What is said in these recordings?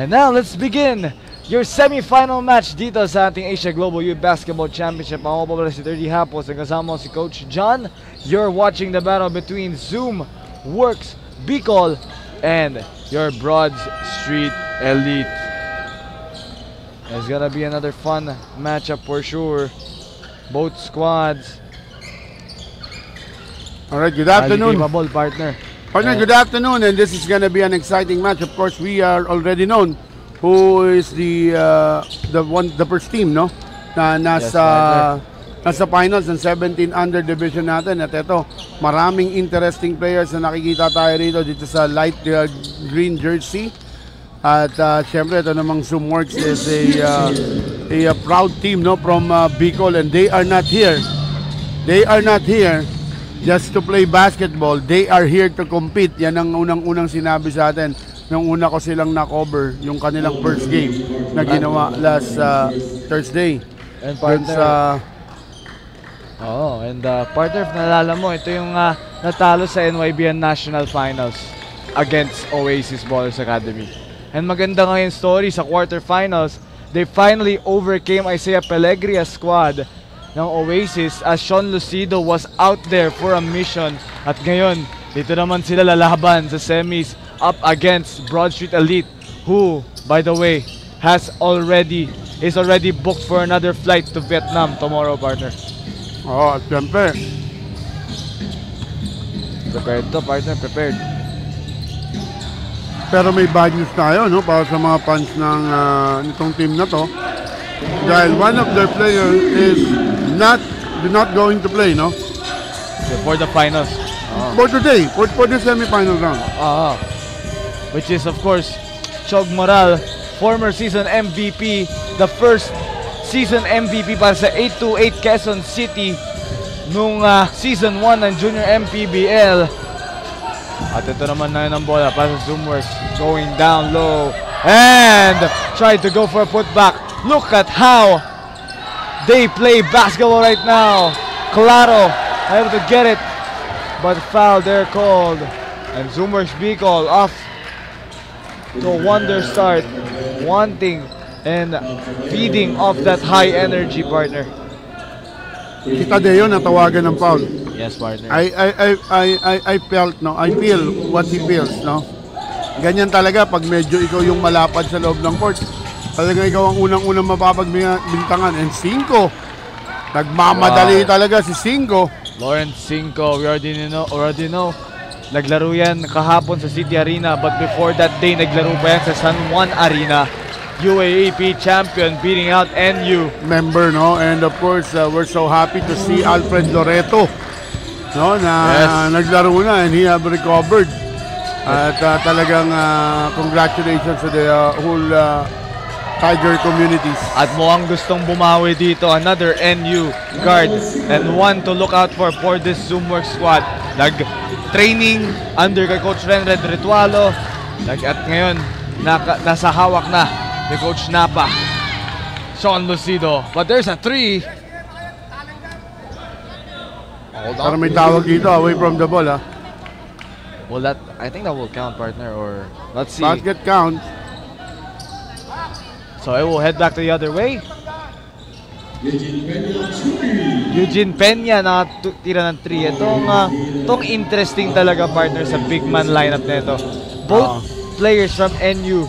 And now, let's begin your semi-final match dito sa ating Asia Global Youth Basketball Championship. Ako po pala si 30 Hapos, ang kasama si Coach John. You're watching the battle between Zoom Works Bicol and your Broad Street Elite. It's gonna be another fun matchup for sure. Both squads. Alright, good afternoon. Capable partner. Partner, good afternoon, and this is gonna be an exciting match. Of course, we are already known who is the first team, no? Na nasa finals ng 17 under division natin. At ito, maraming interesting players na nakikita tayo rito dito sa light green jersey. At syempre, ito namang Zoomworks is a proud team, no, from Bicol, and they are not here. They are not here just to play basketball. They are here to compete. Yan ang unang-unang sinabi sa atin nung una ko silang na-cover yung kanilang first game na ginawa last Thursday. And partner, partner, if nalala mo, ito yung natalo sa NYBN National Finals against Oasis Ballers Academy. And maganda nga yung story sa quarterfinals, they finally overcame Isaiah Pelegria's squad ng Oasis as Sean Lucido was out there for a mission. At ngayon, dito naman sila lalaban sa semis up against Broad Street Elite, who, by the way, is already booked for another flight to Vietnam tomorrow, partner. Oh, siyempre. Prepared to, partner, prepared. Pero may bad news tayo, no, para sa mga fans ng nitong team na to. Dahil one of their players is not going to play, no? For the finals. For today, for the semi-final round. Which is, of course, Chog Moral, former season MVP, the first season MVP para sa 828 Quezon City nung season 1 ng Junior MPBL. At ito naman na yun ang bola para sa Zoomworks, going down low and tried to go for a putback. Look at how they play basketball right now. Claro able to get it, but foul there called. And Zoomworks Bicol off to a wonder start, wanting and feeding off that high energy, partner. Kita Deo natawagan ng foul. Yes, partner. I felt, no, I feel what he feels, no. Ganyan talaga pag medyo ikaw yung malapad sa loob ng court. Talaga ikaw ang unang-unang mapapagbintangan. And Cinco, nagmamadali talaga si Cinco. Lawrence Cinco, we already know. Naglaro yan kahapon sa City Arena, but before that day, naglaro pa yan sa San Juan Arena. UAAP champion, beating out NU. Member, no? And of course, we're so happy to see Alfred Loreto, no? Na naglaro na and he have recovered. At talagang congratulations to the whole Tiger communities. At mukhang gustong bumawi dito, another NU guard and one to look out for this Zoomworks squad. Nag-training under kay Coach Renred Ritualo. At ngayon, nasa hawak na ni Coach Napa, Sean Lucido. But there's a three. Pero may tawag dito, away from the ball, ha? Well, I think that will count, partner, or let's see. Basket count. So it will head back to the other way. Eugene Peña nakatira ng 3. Itong interesting talaga, partner, sa big man lineup nito. Both players from NU,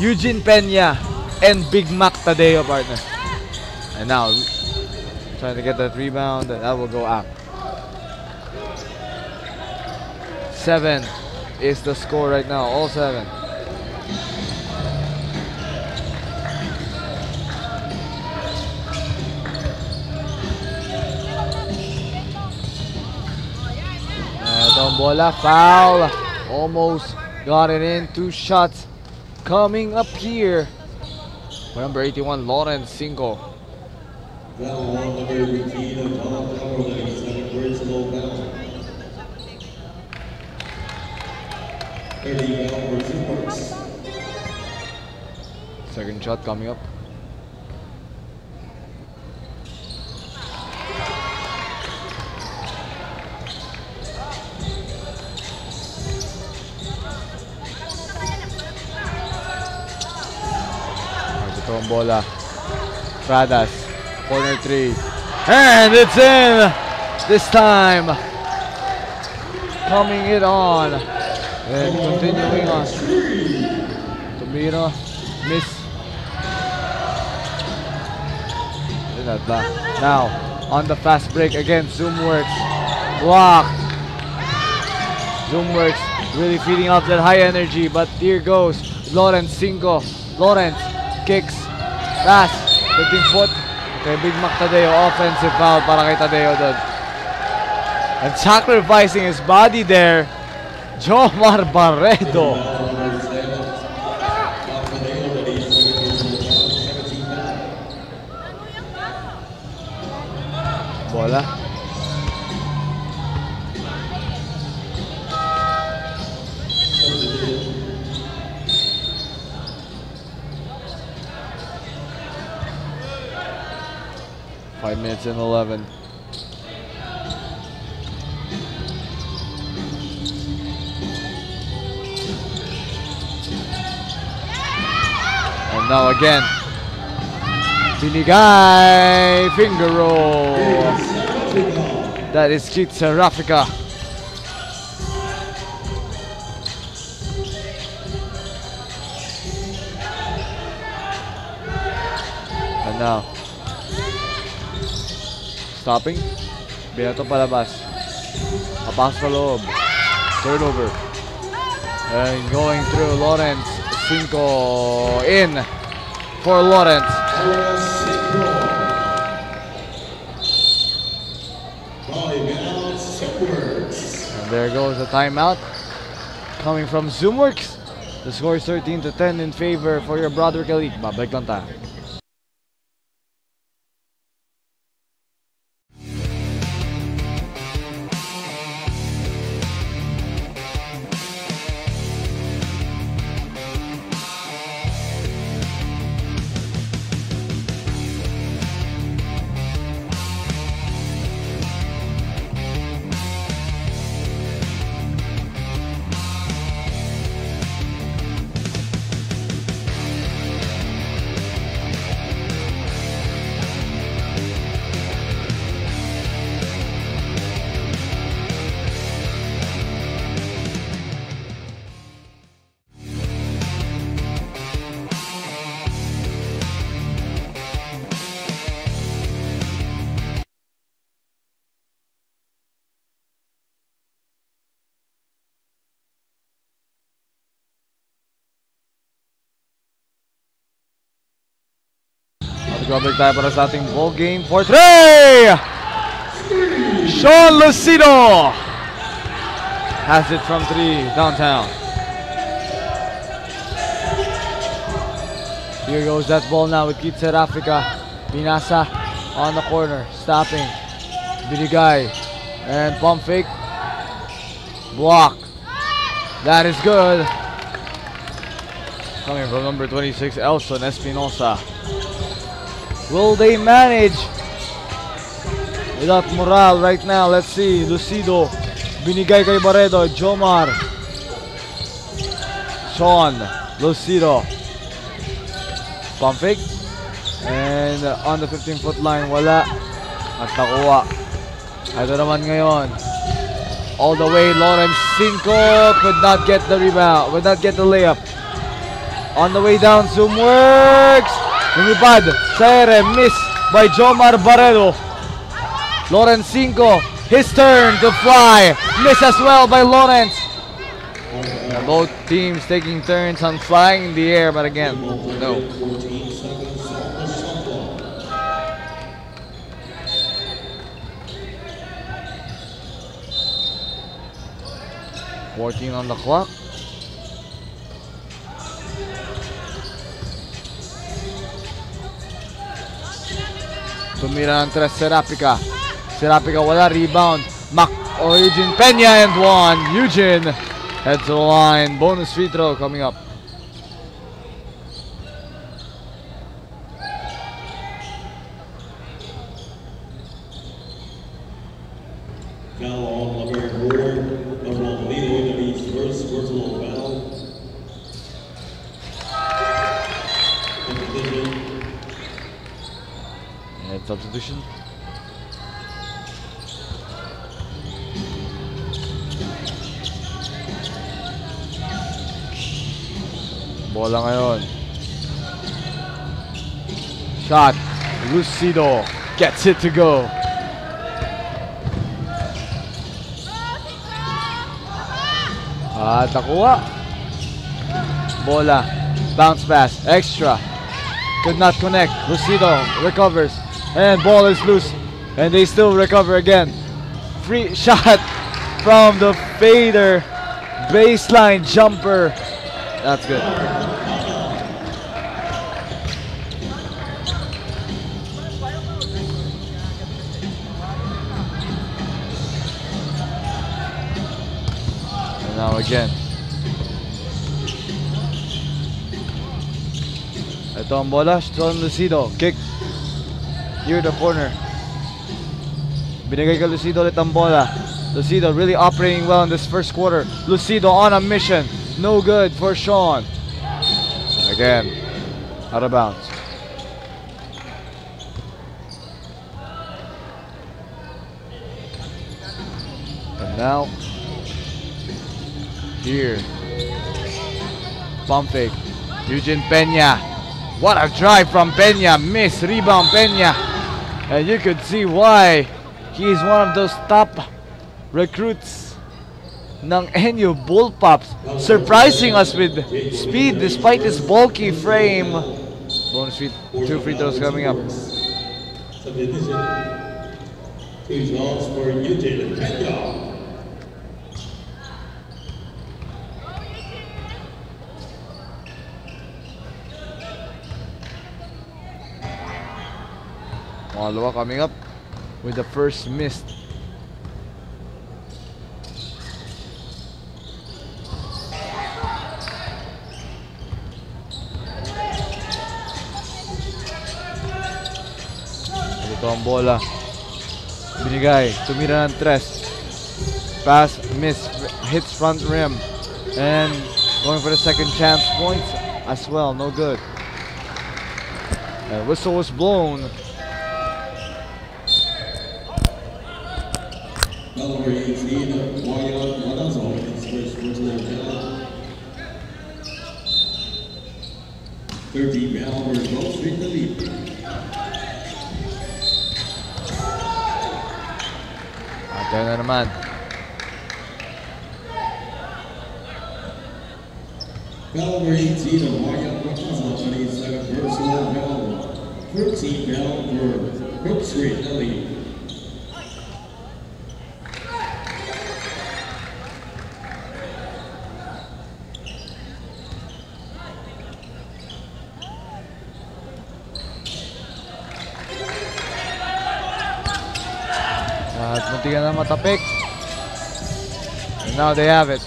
Eugene Peña and Big Mac Tadeo, partner. And now trying to get that rebound, that will go out. 7 is the score right now, all 7. Bola, foul, almost got it in. 2 shots coming up here for number 81, Lawrence Cinco. Second shot coming up. Throw bola. Pradas. Corner 3. And it's in! This time. Coming it on. And continuing on. Tumira. Miss. Now, on the fast break again, Zoomworks. Blocked. Zoomworks really feeding off that high energy, but here goes Lawrence 5. Lawrence kicks. Pass. 15 foot. Okay, Big Mac Tadeo. Offensive foul para kay Tadeo doon. And sacrificing his body there, Jomar Barredo. Bola. Five minutes and 11. And now again. Binigay finger roll. That is Keith Serafika. And now stopping. Binato palabas. Papas sa loob. Turnover. And going through Lawrence. 5 in for Lawrence. And there goes a timeout coming from Zoomworks. The score is 13-10 in favor for your Broadwork Elite. Babalik lang tayo. Babalik tayo para sa ating ball game for 3! Sean Lucido has it from 3 downtown. Here goes that ball now with Keith Serafika. Pinasa on the corner, stopping. Binigay and pump fake. Block. That is good. Coming from number 26, Elson Espinosa. Will they manage without Moral right now? Let's see. Lucido. Binigay kay Barredo. Jomar. Sean. Lucido. Pump fake. And on the 15-foot line, wala. At nakuha. Ito naman ngayon. All the way, Lawrence 5 could not get the rebound. Could not get the layup. On the way down, Zoomworks. Lumipad sa ere, miss by Jomar Barredo. Lawrence 5, his turn to fly. Miss as well by Lawrence. Both teams taking turns on flying in the air, but again, no. $14 on the clock. Tumira ng 3, Serafika. Serafika wala, rebound. Mac or Eugene Peña and 1. Eugene heads to the line. Bonus free throw coming up. Foul on LeVar Brewer. Number 1, Leading first personal foul. Substitution. Bola ngayon. Shot. Lucido gets it to go. At nakuha. Bola. Bounce pass. Extra. Could not connect. Lucido recovers. And ball is loose. And they still recover again. Free shot from the fader. Baseline jumper. That's good. And now again. Ito ang bola. Sean Lucido. Kick. Here the corner. Binigay kay Lucido ulit ang bola. Lucido really operating well in this first quarter. Lucido on a mission. No good for Sean. Again, out of bounds. And now, here, pump fake. Eugene Peña. What a drive from Peña. Miss rebound Peña. And you could see why he is one of those top recruits ng NU Bullpups, surprising us with speed despite his bulky frame. Bonus feed, 2 free throws coming up. Substitution. 2 fouls for Eugene Peña. Malawa coming up with the first missed. Ito ang bola. Binigay. Tumira ng tres. Pass, miss. Hits front rim. And going for the second chance points as well. No good. And whistle was blown. Number 18, Mayan Manazo, his first personal foul. 13 foul for Gulf Street the lead. At na naman. Foul number 18, Mayan Manazo, on his second personal foul. 13 foul for Gulf Street the lead. At muntikan na matapik. And now they have it.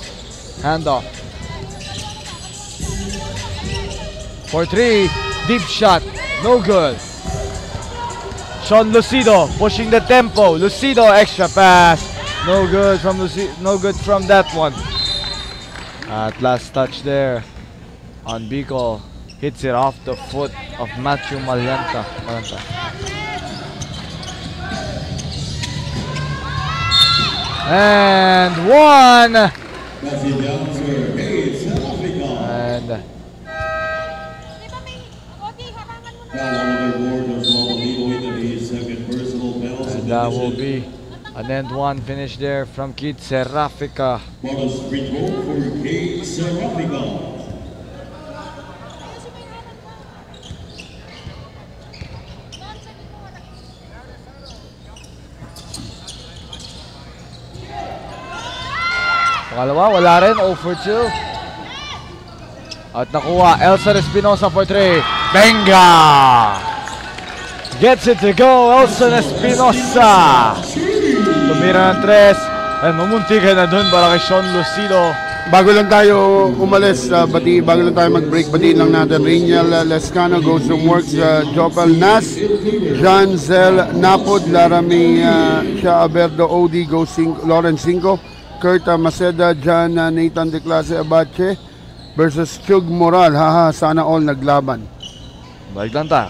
Handoff. For 3. Deep shot. No good. Sean Lucido pushing the tempo. Lucido extra pass. No good from Lucido. No good from that one. At last touch there on Bicol. Hits it off the foot of Matthew Malanta. And one. And that will be an end one finish there from Kid Serafica. Pangalawa, wala rin, 0 for 2. At nakuha, Elson Espinosa for 3. Benga! Gets it to go, Elson Espinosa! Tumira ng 3. And mumuntikan na dun para kay Sean Lucido. Bago lang tayo umalis, bago lang tayo mag-break, batiin lang natin. Rainiel Lescano goes from works, Jopel Nas, John Zel Napod, Laramie Shah Aberdo Odi goes Lawrence Cinco, Kurt Maceda, John Nathan De Clase Abache versus Chug Moral. Haha, sana all naglaban. Balik lang tayo.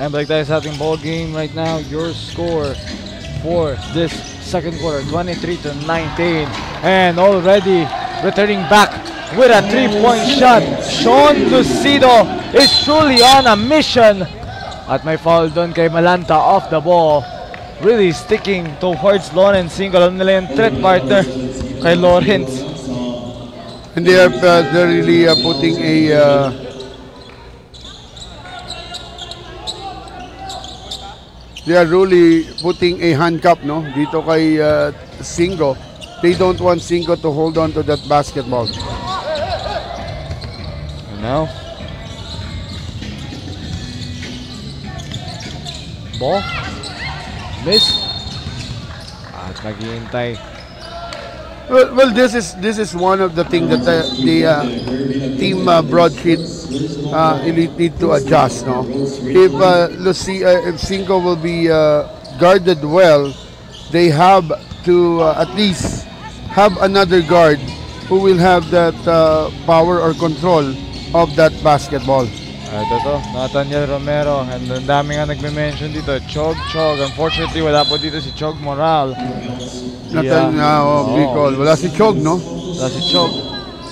And balik tayo sa ating ball game right now. Your score for this second quarter, 23-19. And already returning back with a 3-point shot. Sean Lucido is truly on a mission. At may foul doon kay Malanta off the ball. Really sticking towards Lawrence Cinco. Alam nila yung threat partner kay Lawrence. And they're really putting a they are really putting a handcuff, no, dito kay Cinco. They don't want Cinco to hold on to that basketball. And now, ball, miss. At naghihintay. Well, this is one of the things that the team broadsheet need to adjust. No, if Cinco will be guarded well, they have to at least have another guard who will have that power or control of that basketball. Ito to, Nathaniel Romero. And ang dami nga nagme-mention dito, Chog. Unfortunately, wala po dito si Chog Moral. Bicol. Wala si Chog, no? Wala si Chog.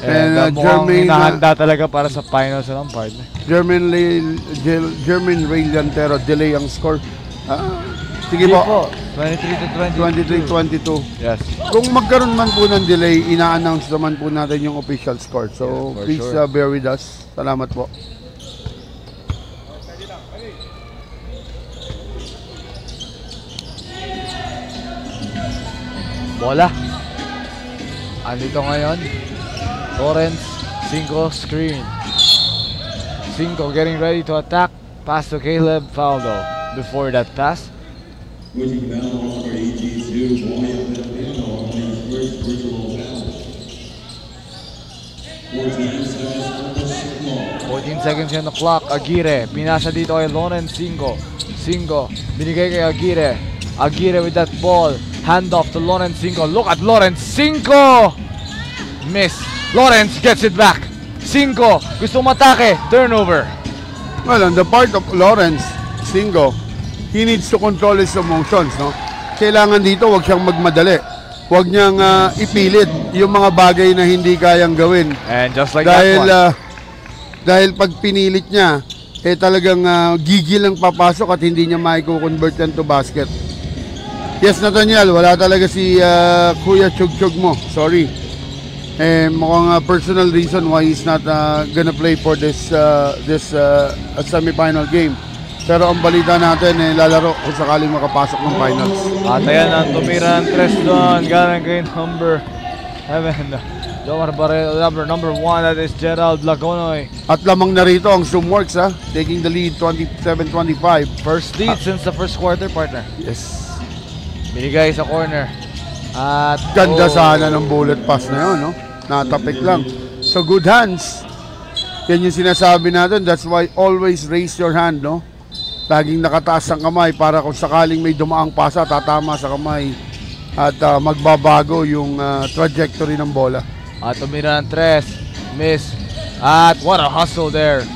And mukhang hinahanda talaga para sa finals ng partner. Jermaine Ray Llantero, delay ang score. Sige po. 23-22. Yes. Kung magkaroon man po ng delay, ina-announce naman po natin yung official score. So, yes, please sure. bear with us. Salamat po. Bola. Andito ngayon. Lawrence, Cinco screen. Cinco getting ready to attack. Pass to Caleb Faldo. Before that pass. Switching foul number 82, William Filipino on his first personal foul. 14 seconds on the shot clock. 14 seconds on the clock. Aguirre. Pinasa dito kay Lawrence Cinco. Cinco. Binigay kay Aguirre. Aguirre with that ball. Hand off to Lawrence Cinco. Look at Lawrence Cinco! Miss. Lawrence gets it back. Cinco. Gusto matake. Turnover. Well, on the part of Lawrence Cinco, he needs to control his emotions, no? Kailangan dito, wag siyang magmadali. Wag niyang ipilit yung mga bagay na hindi kayang gawin. And just like Dahil, that one. dahil pag pinilit niya, talagang gigil ang papasok at hindi niya maiko-convert yan to basket. Yes, Nathaniel, wala talaga si Kuya Chug mo. Sorry. Mukhang personal reason why he's not gonna play for this semi-final game. Pero ang balita natin, lalaro kung sakaling makapasok ng finals. At ayan ang tumira ng tres doon. Galing kay number 7. Number 1, that is Gerald Lagonoy. At lamang na rito ang Zoomworks, taking the lead 27-25. First lead since the first quarter, partner. Yes. Binigay sa corner. At Ganda sana ng bullet pass na yun, no? Natapik lang. So good hands. Yan yung sinasabi natin. That's why always raise your hand, no? Laging nakataas ang kamay para kung sakaling may dumaang pasa, tatama sa kamay at magbabago yung trajectory ng bola. At tumira ng tres. Miss. At what a hustle there.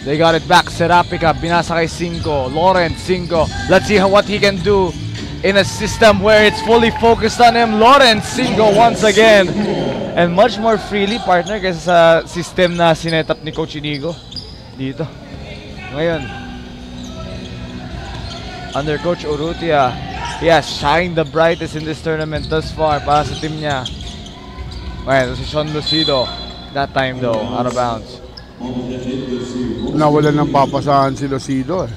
They got it back. Serapica. Binasa kay Cinco. Lawrence Cinco. Let's see what he can do in a system where it's fully focused on him. Lawrence Cinco once again. And much more freely, partner, kaysa sa system na sinetap ni Coach Inigo dito. Ngayon, under Coach Urrutia, he has shined the brightest in this tournament thus far para sa team niya. Ngayon, si Sean Lucido. That time though, out of bounds. Nawalan ng papasahan si Lucido.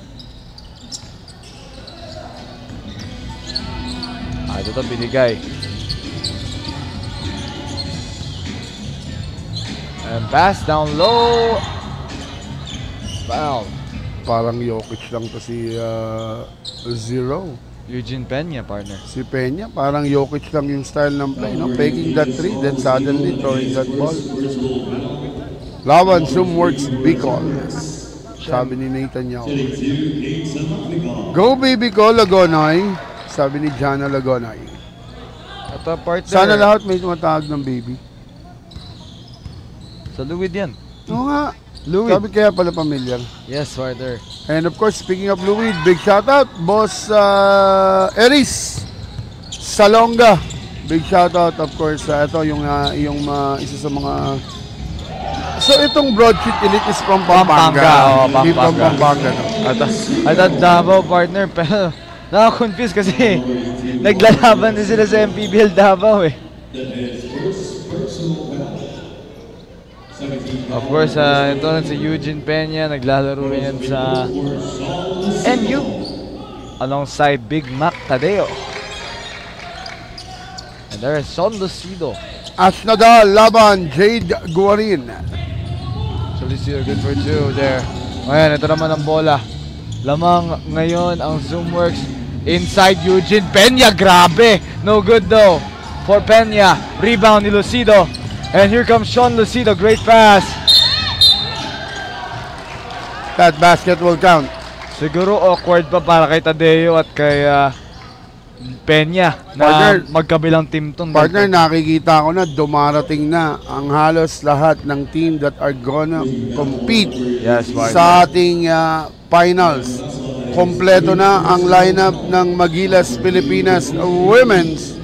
Ito binigay. And pass down low. Foul. Parang Jokic lang to si Zero. Eugene Peña, partner. Si Peña, parang Jokic lang yung style ng play, no? Faking that three, then suddenly throwing that ball. Laban, Zoomworks, Bicol. Sabi ni Nathan Yao. Go baby ko, Lagonoy. Sabi ni Jana Lagonoy. Ito, partner. Sana lahat may tumatawag ng baby. Sa Luwid yan. Oo nga. Luwid. Sabi kaya pala pamilyar. Yes, partner. And of course, speaking of Louis, big shout out, Boss Eris Salonga. Big shout out, of course. Ito yung isa sa mga. So itong broadsheet elite is from Pampanga. Pampanga. Hindi from Pampanga. No? At Davao, partner, pero naka-confuse kasi naglalaban din sila sa MPBL Davao eh. Of course, ito rin si Eugene Peña, naglalaro rin yan sa NU alongside Big Mac Tadeo. And there is Son Lucido. Ash Nadal, laban, Jade Guarin. So Lucido good for 2 there. Ngayon, ito naman ang bola. Lamang ngayon ang Zoomworks inside Eugene Peña. Grabe! No good though for Peña. Rebound ni Lucido. And here comes Sean Lucido. Great pass. That basket will count. Siguro awkward pa para kay Tadeo at kay Peña na Partner, magkabilang team to. Partner, nakikita ko na dumarating na ang halos lahat ng team that are gonna compete sa ating finals. Kompleto na ang lineup ng Magilas Pilipinas Women's.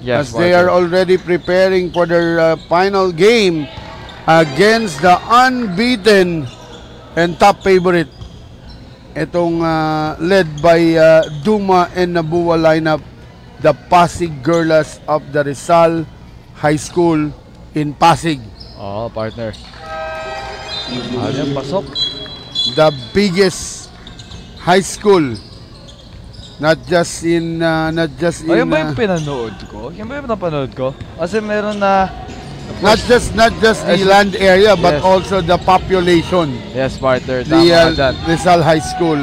Yes, as they are already preparing for their final game against the unbeaten and top favorite. Itong led by Duma and Nabua lineup, the Pasig Girls of the Rizal High School in Pasig. Oh, partner. Ano pasok? The biggest high school. Not just in Ayun ba yung pinanood ko? Yan ba yung napanood ko? Kasi meron na not just the land area but also the population. Yes, partner. Tama The ka dyan. Rizal High School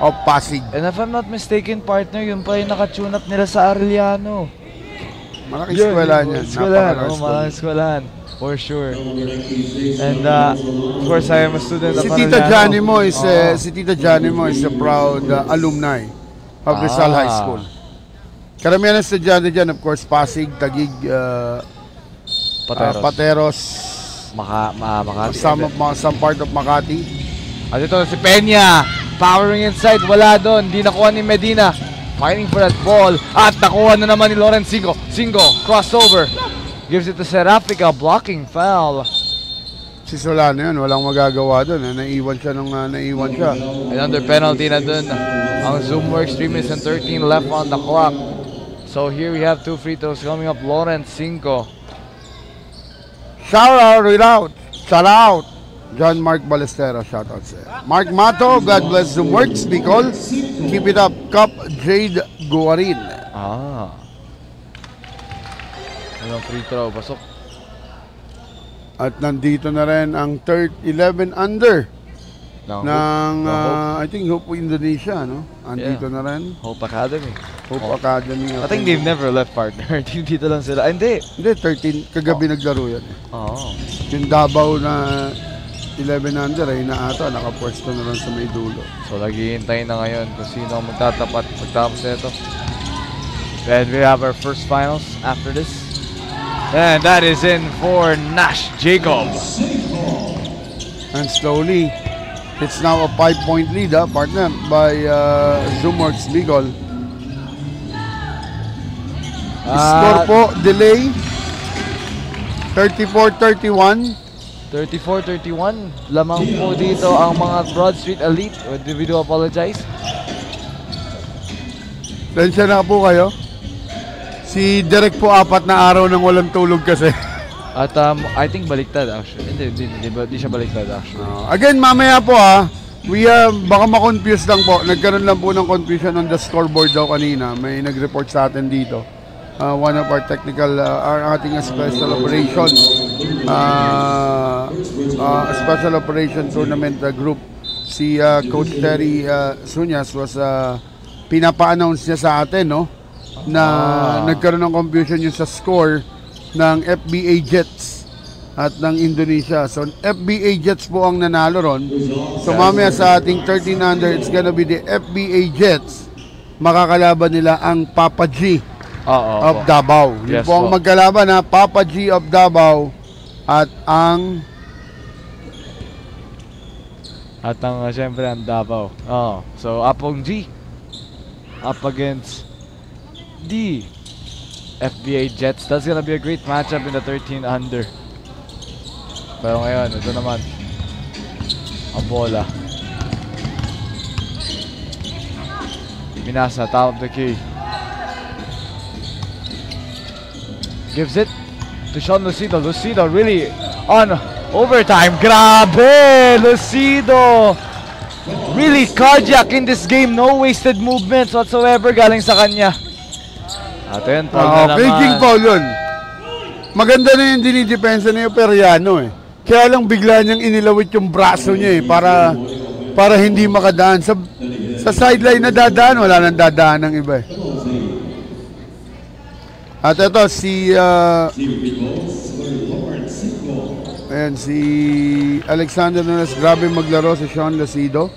of Pasig. And if I'm not mistaken, partner, yun pa yung nakatune up nila sa Arellano. Malaking eskwelahan yan. Eskwelahan. Oh, malaking eskwelahan. For sure. And of course, I am a student of Si Tita Arellano. Janimo is a proud alumni of Rizal High School. Karamihan ng estudyante dyan, of course, Pasig, Taguig, Pateros, Makati. some part of Makati. At ito na si Peña. Powering inside. Wala doon. Hindi nakuha ni Medina. Fighting for that ball. At nakuha na naman ni Lawrence Cinco. Cinco. Crossover. Gives it to Serafica. Blocking foul. Si Solano yun, walang magagawa doon. Naiwan siya nung naiwan siya. And under penalty na doon ang Zoomworks. 3 minutes and 13 left on the clock. So here we have 2 free throws coming up. Lawrence Cinco. Shout out. John Mark Balestero, shout out sa'yo. Mark Mato, God bless Zoomworks, Bicol. Keep it up, Cup Jade Guarin. Anong free throw, pasok. At nandito na rin ang 11 under ng I think Hope Indonesia, no? Andito na rin. Hope Academy. Hope Academy. I think they've never left, partner. Dito lang sila. Hindi. Hindi, 13. Kagabi naglaro yan. Yung Davao na 11 under ay naata, nakapwesto na lang sa may dulo. So naghihintay na ngayon kung sino ang magtatapat pagtapos nito. And we have our first finals after this. And that is in for Nash Jacob. And slowly, it's now a 5-point lead, partner, by Zoomworks Bicol. Score po, delay, 34-31. 34-31. Lamang po dito ang mga Broad Street Elite. We do apologize. Lensya na po kayo. Si Derek po 4 na araw nang walang tulog kasi. At I think baliktad actually. Hindi siya baliktad actually. Again, mamaya po baka ma-confuse lang po. Nagkaroon lang po ng confusion on the scoreboard daw kanina. May nag-report sa atin dito. One of our technical, our ating special operation tournament group, si Coach Terry Sunyas was pinapa-announce niya sa atin, no, na nagkaroon ng confusion yung sa score ng FBA Jets at ng Indonesia. So FBA Jets po ang nanalo ron. So mamaya sa ating 13 under, it's gonna be the FBA Jets. Makakalaban nila ang Papa G of Davao. Yun po ang magkalaban, Papa G of Davao at ang At ang syempre ang Davao. So Apong G up against the FBA Jets. That's gonna be a great matchup in the 13 under. Pero ngayon, ito naman ang bola. Minasa, top of the key. Gives it to Sean Lucido. Lucido really on overtime. Grabe! Lucido! Really cardiac in this game. No wasted movements whatsoever galing sa kanya. At yun, foul na naman. Raging foul yun. Maganda na yung dinidepensa na yung Periano eh. Kaya lang bigla niyang inilawit yung braso niya eh. Para hindi makadaan. Sa sideline na dadaan, wala nang dadaan ng iba eh. At ito si si Alexander Nunes, grabe maglaro si Sean Lucido.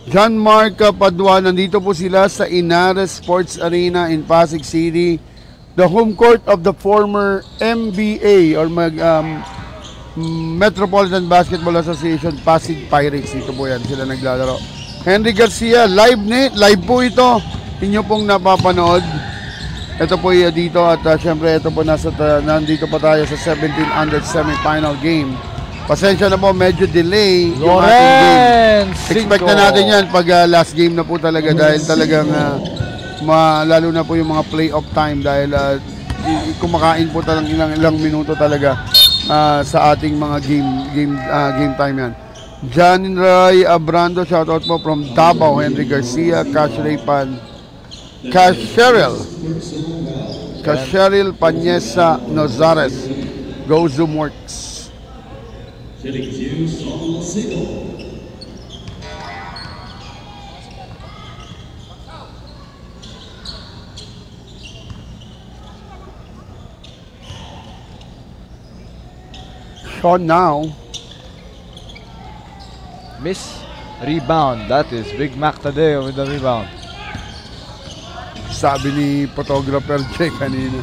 John Mark Padua, nandito po sila sa Inares Sports Arena in Pasig City, the home court of the former MBA or Metropolitan Basketball Association Pasig Pirates. Dito po yan sila naglalaro. Henry Garcia, live po ito, inyo pong napapanood. Ito po dito at syempre ito po nandito pa tayo sa 17 under semifinal game. Pasensya na po, medyo delay yung ating game. Expect na natin yan pag last game na po talaga dahil talagang lalo na po yung mga playoff time dahil kumakain po talagang ilang minuto talaga sa ating mga game time yan. John Ray Abrando, shoutout po from Davao. Henry Garcia, Cash Raypan, Casheril Panyesa Nozares, Go Zoomworks. Sean now. Miss rebound. That is Big Mac Tadeo with the rebound. Sabi ni photographer Jay kanina.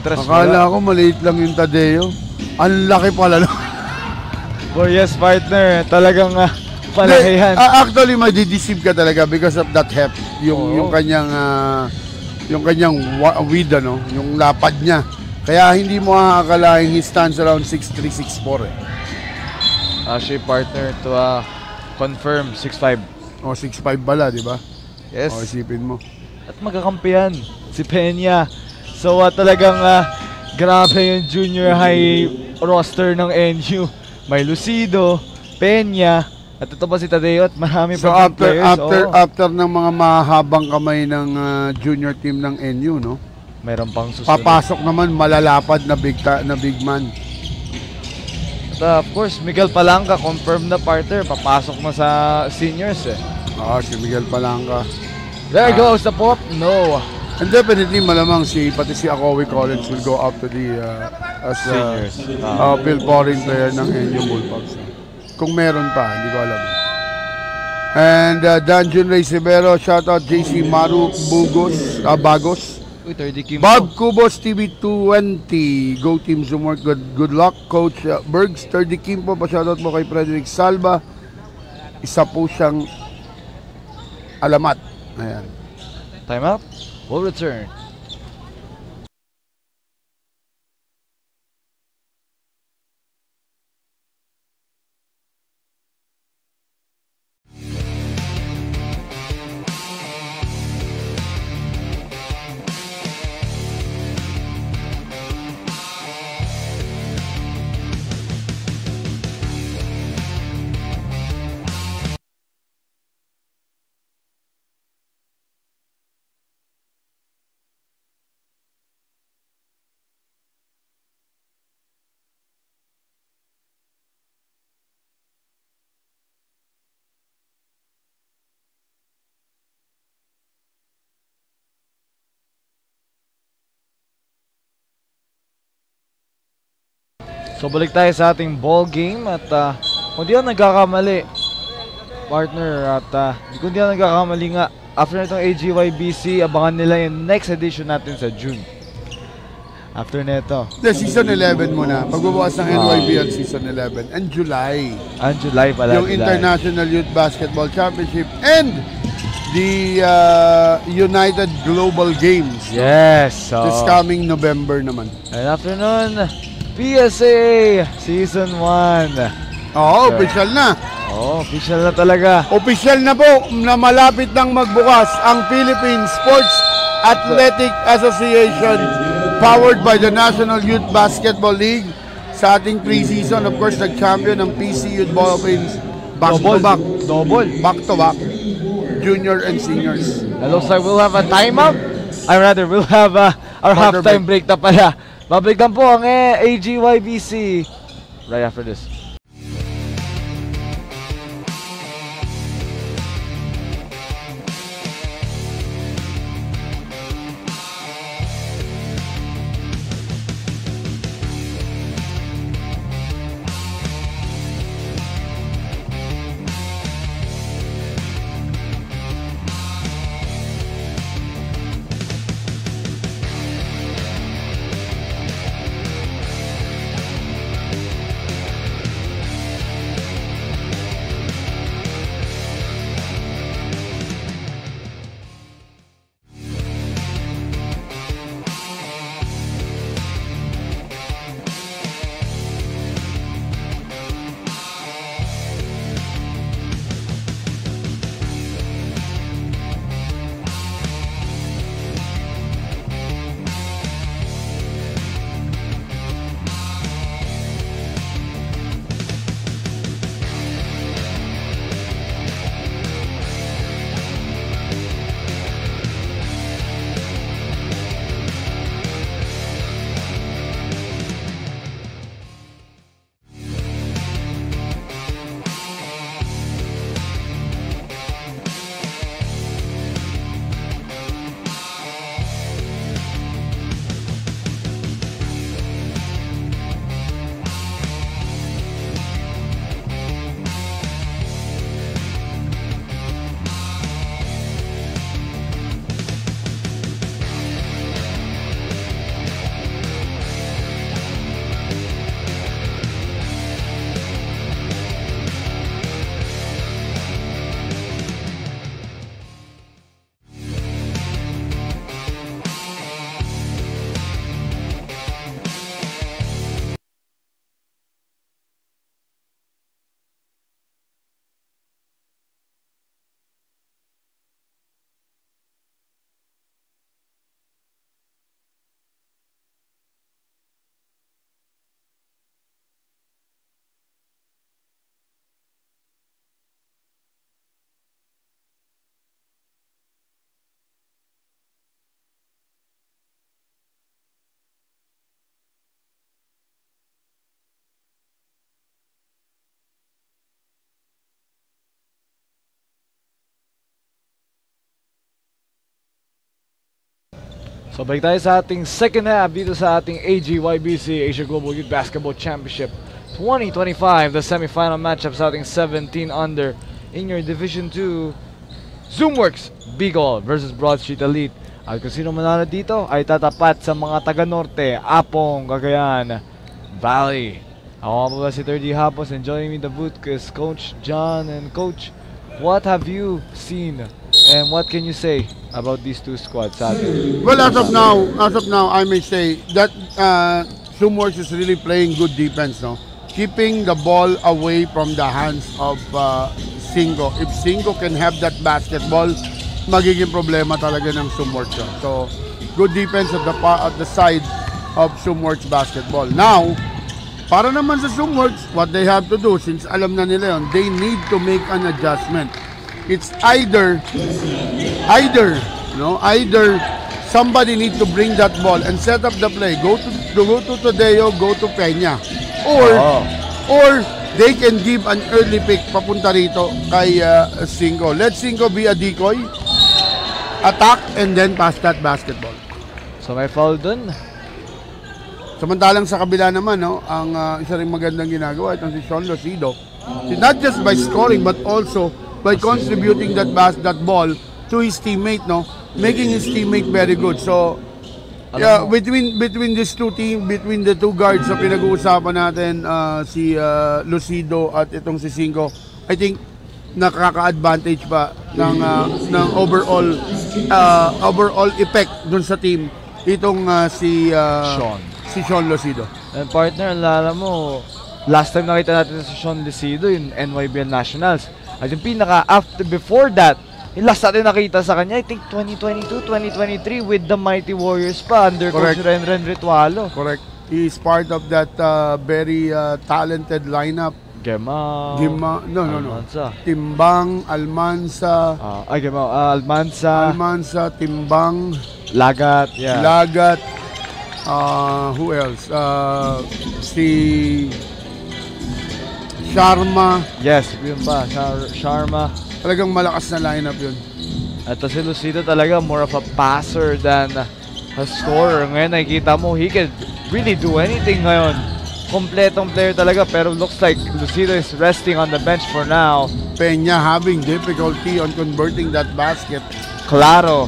Akala ko maliit lang yung Tadeo. Ang laki pala. Boy, yes partner. Talagang palakihan. Actually, madideceive ka talaga because of that heft. Yung kanyang width, ano? Yung lapad niya. Kaya hindi mo akalain he stands around 6'3", 6'4". Actually, partner, to confirm 6'5". O, 6'5 pala, di ba? Yes. O, isipin mo. At magkakampihan si Peña. So talagang grabe yung junior high roster ng NU. May Lucido, Peña, at ito pa si Tadeo at marami pa players. After ng mga mahabang kamay ng junior team ng NU, no? Mayroon pang susunod. Papasok naman malalapad na big man. At of course, Miguel Palanca, confirmed na partner. Papasok na sa seniors eh. Si Miguel Palanca. There goes the pop. No. And definitely malamang pati si Akowi Collins will go up to the seniors. Pilporing player ng NU Bulldogs. Kung meron pa, hindi ko alam. And Danjun Ray Severo, shoutout JC Maru Bagos. Bob Cubos TV20, Go Team Zoomwork, good luck. Coach Bergs, 30 Kimpo, pa-shoutout mo kay Frederick Salva. Isa po siyang alamat. Ayan. Time out. We'll return. So balik tayo sa ating ball game at kung di ako nagkakamali partner at kung di ako nagkakamali nga after itong AGYBC abangan nila yung next edition natin sa June. After neto. The season 11 muna. Pagbubukas ng NYBL season 11. And July. And July pala. Yung International Youth Basketball Championship and the United Global Games. Yes. This coming November naman. And after nun, PSA Season 1. Oo, official na. Oh, official na talaga. Official na po na malapit nang magbukas ang Philippine Sports Athletic Association powered by the National Youth Basketball League sa ating preseason. Of course, nag-champion ng PC Youth Philippines back-to-back. Double. Back-to-back. Junior and seniors. It looks like we'll have a timeout. We'll have our halftime break na pala. Babalik lang po ang AGYBC right after this. So balik tayo sa ating second half dito sa ating AGYBC Asia Global Youth Basketball Championship 2025, the semi-final matchup sa ating 17 under in your Division 2 Zoomworks Bicol versus Broad Street Elite. At kung sino manalo dito ay tatapat sa mga taga-norte, Apong, Cagayan Valley. Ako nga ba si 30 Hapos, and joining me in the booth is Coach John. And Coach, what have you seen and what can you say about these two squads? Well, as of now, I may say that Zoomworks is really playing good defense, no? Keeping the ball away from the hands of Singo. If Singo can have that basketball, magiging problema talaga ng Zoomworks. So, good defense at the side of Zoomworks basketball. Now, para naman sa Zoomworks, what they have to do, since alam na nila yun, they need to make an adjustment. It's either somebody need to bring that ball and set up the play. Go to Tadeo, go to Peña. Or they can give an early pick papunta rito kay Singo. Let Singo be a decoy, attack, and then pass that basketball. So may foul dun. Samantalang sa kabila naman, no, ang isa ring magandang ginagawa itong si Sean Lucido. Not just by scoring but also by contributing that ball to his teammate, no, making his teammate very good. So Yeah, between these two team, between the two guards na pinag-uusapan natin, si Lucido at itong si Cinco, I think nakaka-advantage pa ng overall effect dun sa team itong si Sean Lucido. And partner, alala mo, last time nakita natin si Sean Lucido yung NYBL Nationals. At yung before that, yung last natin nakita sa kanya, I think 2022, 2023 with the Mighty Warriors pa under Coach Renren Ritualo. Correct. He is part of that very talented lineup. Gema, Almanza. Timbang, Almanza. Almanza, Timbang. Lagat, yeah. Lagat. Who else? Si Sharma. Yes, yun pa. Sharma. Talagang malakas na lineup yun. At si Lucido talaga more of a passer than a scorer. Ngayon nakikita mo, he can really do anything ngayon. Kompletong player talaga, pero looks like Lucido is resting on the bench for now. Peña having difficulty on converting that basket. Claro,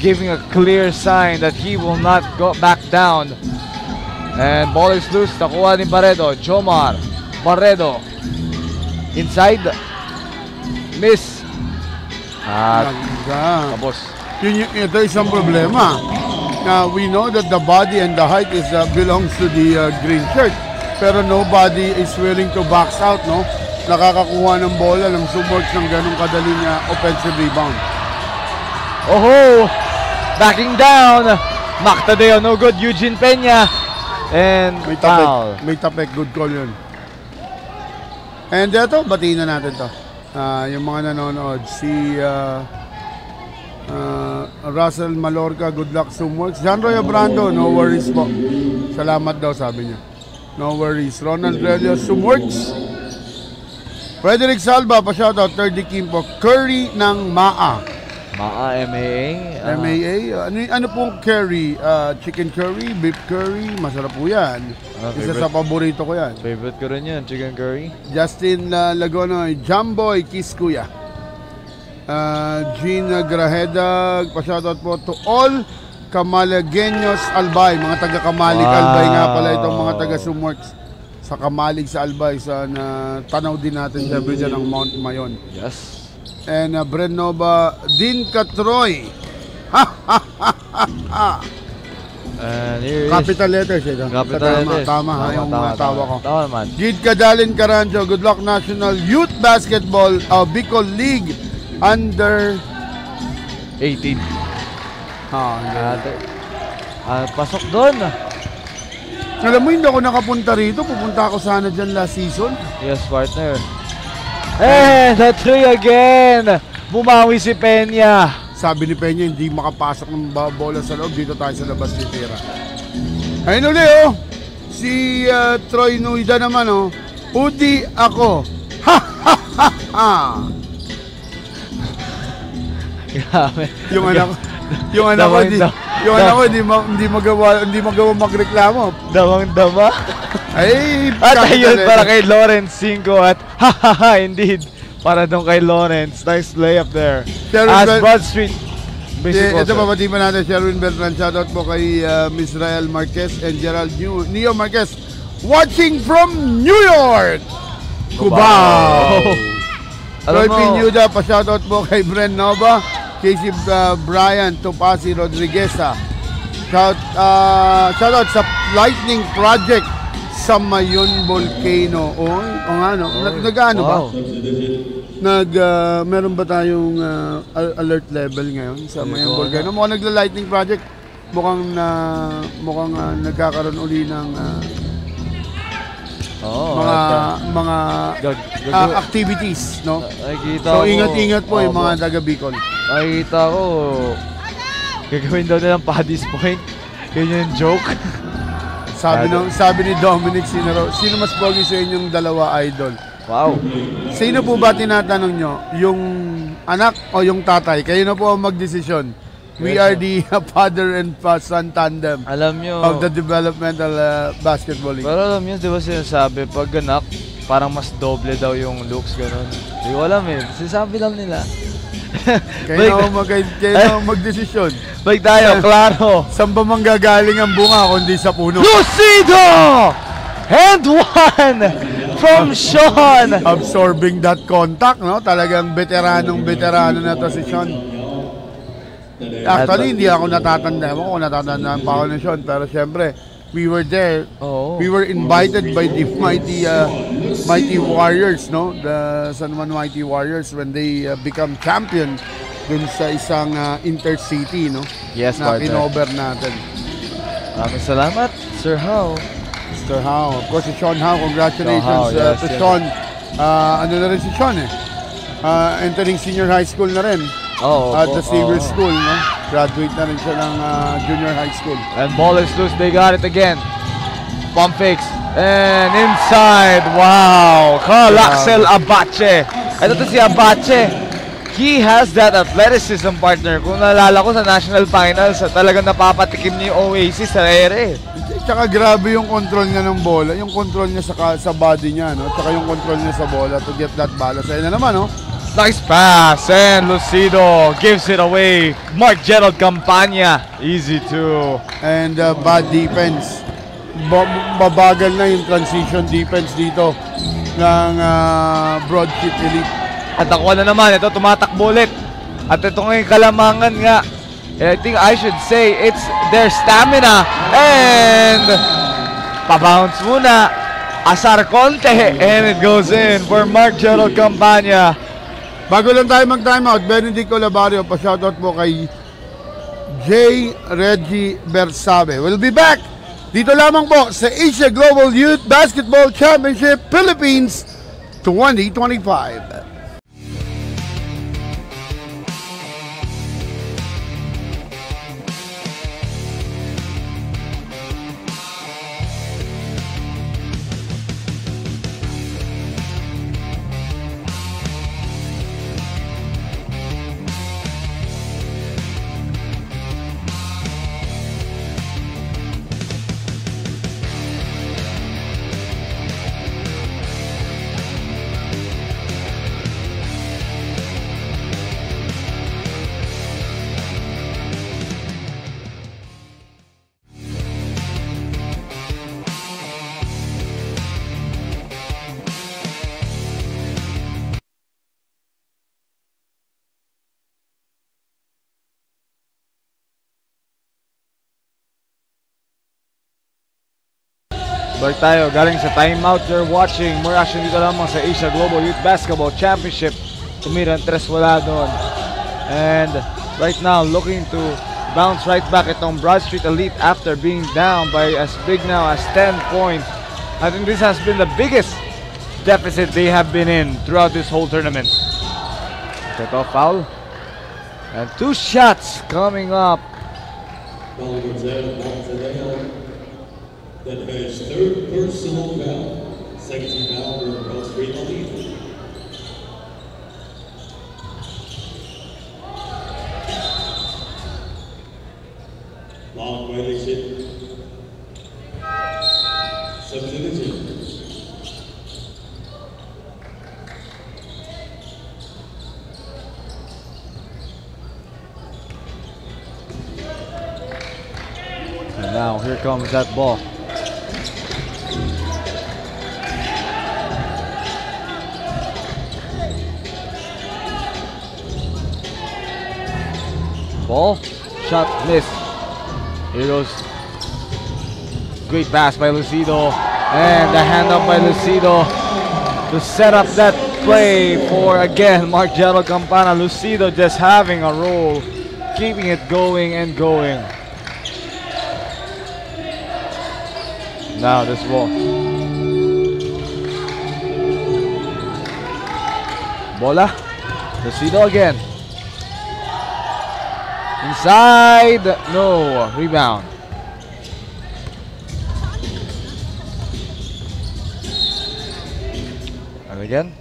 giving a clear sign that he will not go back down. And ball is loose, nakuha ni Barredo. Jomar Barredo inside, miss. At tapos. Ito isang problema. Now, we know that the body and the height belongs to the green shirt. Pero nobody is willing to box out, no? Nakakakuha ng bola ng Sumworks ng ganung kadaling offensive rebound. Oh, backing down. Mactadeo, no good. Eugene Peña. And foul. May tapek. Good call yun. And ito, batiin na natin to. Yung mga nanonood. Si Russell Malorca, good luck Sumworks. John Roy Abrando, no worries po. Salamat daw, sabi niya. No worries. Ronald Relios, Sumworks. Frederick Salva, pa-shoutout. 30 Kimpo. Curry ng Maa. Maa, MAA. Ano pong curry? Chicken curry, beef curry, masarap po yan. Isa sa paborito ko yan. Favorite ko rin yan, chicken curry. Justin Lagonoy, Jamboy, Kiss Kuya. Gina Grajeda, pa-shoutout po to all Camalagueños Albay. Mga taga-Kamalig Albay nga pala itong mga taga-Sumworks. Sa Kamalig sa Albay, sa tanaw din natin siyempre dyan ng Mount Mayon. Yes. And Bren Nova, Dean Catroy. And here Capital letters ito. Capital letters. Tama yung tawa ko. Tama naman. Gid Kadalin Caranjo, good luck National Youth Basketball Bicol League under 18. Pasok doon. Alam mo, hindi ako nakapunta rito. Pupunta ako sana dyan last season. Yes, partner. And the three again. Bumawi si Peña. Sabi ni Peña, hindi makapasok ng bola sa loob. Dito tayo sa labas ni Tira. Ayun uli, oh. Si Troy Nuida naman, oh. Udi ako. Ha, ha, ha, ha. Grabe. Yung anak ko, hindi magawa magreklamo. Damang-dama. Ay, at ayun para kay Lawrence 5 at hahaha, indeed. Para doon kay Lawrence. Nice layup there. As Broad Street. Ito papati pa natin, Sherwin Beltran. Shoutout po kay Misrael Marquez and Gerald Neo Marquez. Watching from New York! Cubao! Roy Pinyuda, pa-shoutout po kay Bren Nova, Casey Brian, Topasi Rodriguez. Shoutout sa Lightning Project sa Mayon Volcano. O nga, no? Nag-ano ba? Meron ba tayong alert level ngayon sa Mayon Volcano? Mukhang nagla-Lightning Project. Mukhang nagkakaroon uli ng mga activities, no? So ingat-ingat po yung mga taga Bicol. Nakikita ko gagawin daw nilang Paddy's Point. Yun yung joke. Sabi ni Dominic, sino mas pogi sa inyong dalawa, idol? Wow. Sino po ba tinatanong nyo? Yung anak o yung tatay? Kayo na po ang magdesisyon. We are the father and son tandem. Alam nyo, of the developmental basketball league. Pero alam nyo, di ba sinasabi, pag anak, parang mas doble daw yung looks, ganun. Hindi ko alam eh. Sinasabi lang nila. Kayo na magdesisyon. Balik tayo, klaro. Saan ba manggagaling ang bunga kundi sa puno? Lucido! And one from Sean. Absorbing that contact, no? Talagang veteranong na to si Sean. Actually, hindi ako natatanda. Ewan ko kung natatandaan pa ako ni Sean. Pero syempre, we were there. Oh. We were invited by the Mighty Warriors, no? The San Juan Mighty Warriors when they become champion dun sa isang intercity, no? Yes, na partner. pinover natin. Maraming salamat, Sir How. Mr. Howe. Of course, si Sean Howe. Congratulations Howe, yes, to yes. Sean. Ano na rin si Sean eh. Entering senior high school na rin. At the Xavier School, no? Graduate na rin siya ng junior high school. And ball is loose. They got it again. Pump fakes. And inside. Wow. Carl Axel Abache. Ito si Abache. He has that athleticism, partner. Kung naalala ko sa national finals, talagang napapatikim niya yung Oasis sa ere. Tsaka grabe yung control niya ng bola. Yung control niya sa body niya, no? Tsaka yung control niya sa bola to get that balance. Ayun na naman, no? Nice pass. And Lucido gives it away. Mark Gerald Campana. Easy to. And bad defense. Babagal na yung transition defense dito ng Broadsheet Elite. At ako na naman. Ito tumatakbo ulit. At ito ngayong kalamangan nga. I think I should say it's their stamina. And pabounce muna. Asar Conte. And it goes in for Mark Gerald Campana. Bago lang tayo mag-timeout, Benedict Olabarrio, pa-shoutout po kay J. Reggie Bersabe. We'll be back dito lamang po sa Asia Global Youth Basketball Championship Philippines 2025. Balik tayo, galing sa timeout. You're watching more action dito lamang sa Asia Global Youth Basketball Championship. Tumira ang tres wala doon. And right now, looking to bounce right back itong Broadsheet Elite after being down by as big now as 10 points. I think this has been the biggest deficit they have been in throughout this whole tournament. Check off foul. And 2 shots coming up. That has third personal foul. Second team foul for Broadsheet Elite. Long violation. Substitution. And now here comes that ball. Ball, shot, miss. Here goes. Great pass by Lucido. And the hand up by Lucido to set up that play for, again, Mark Gerald Campana. Lucido just having a roll, keeping it going and going. Now this ball. Bola. Lucido again. Inside, no, rebound. And again.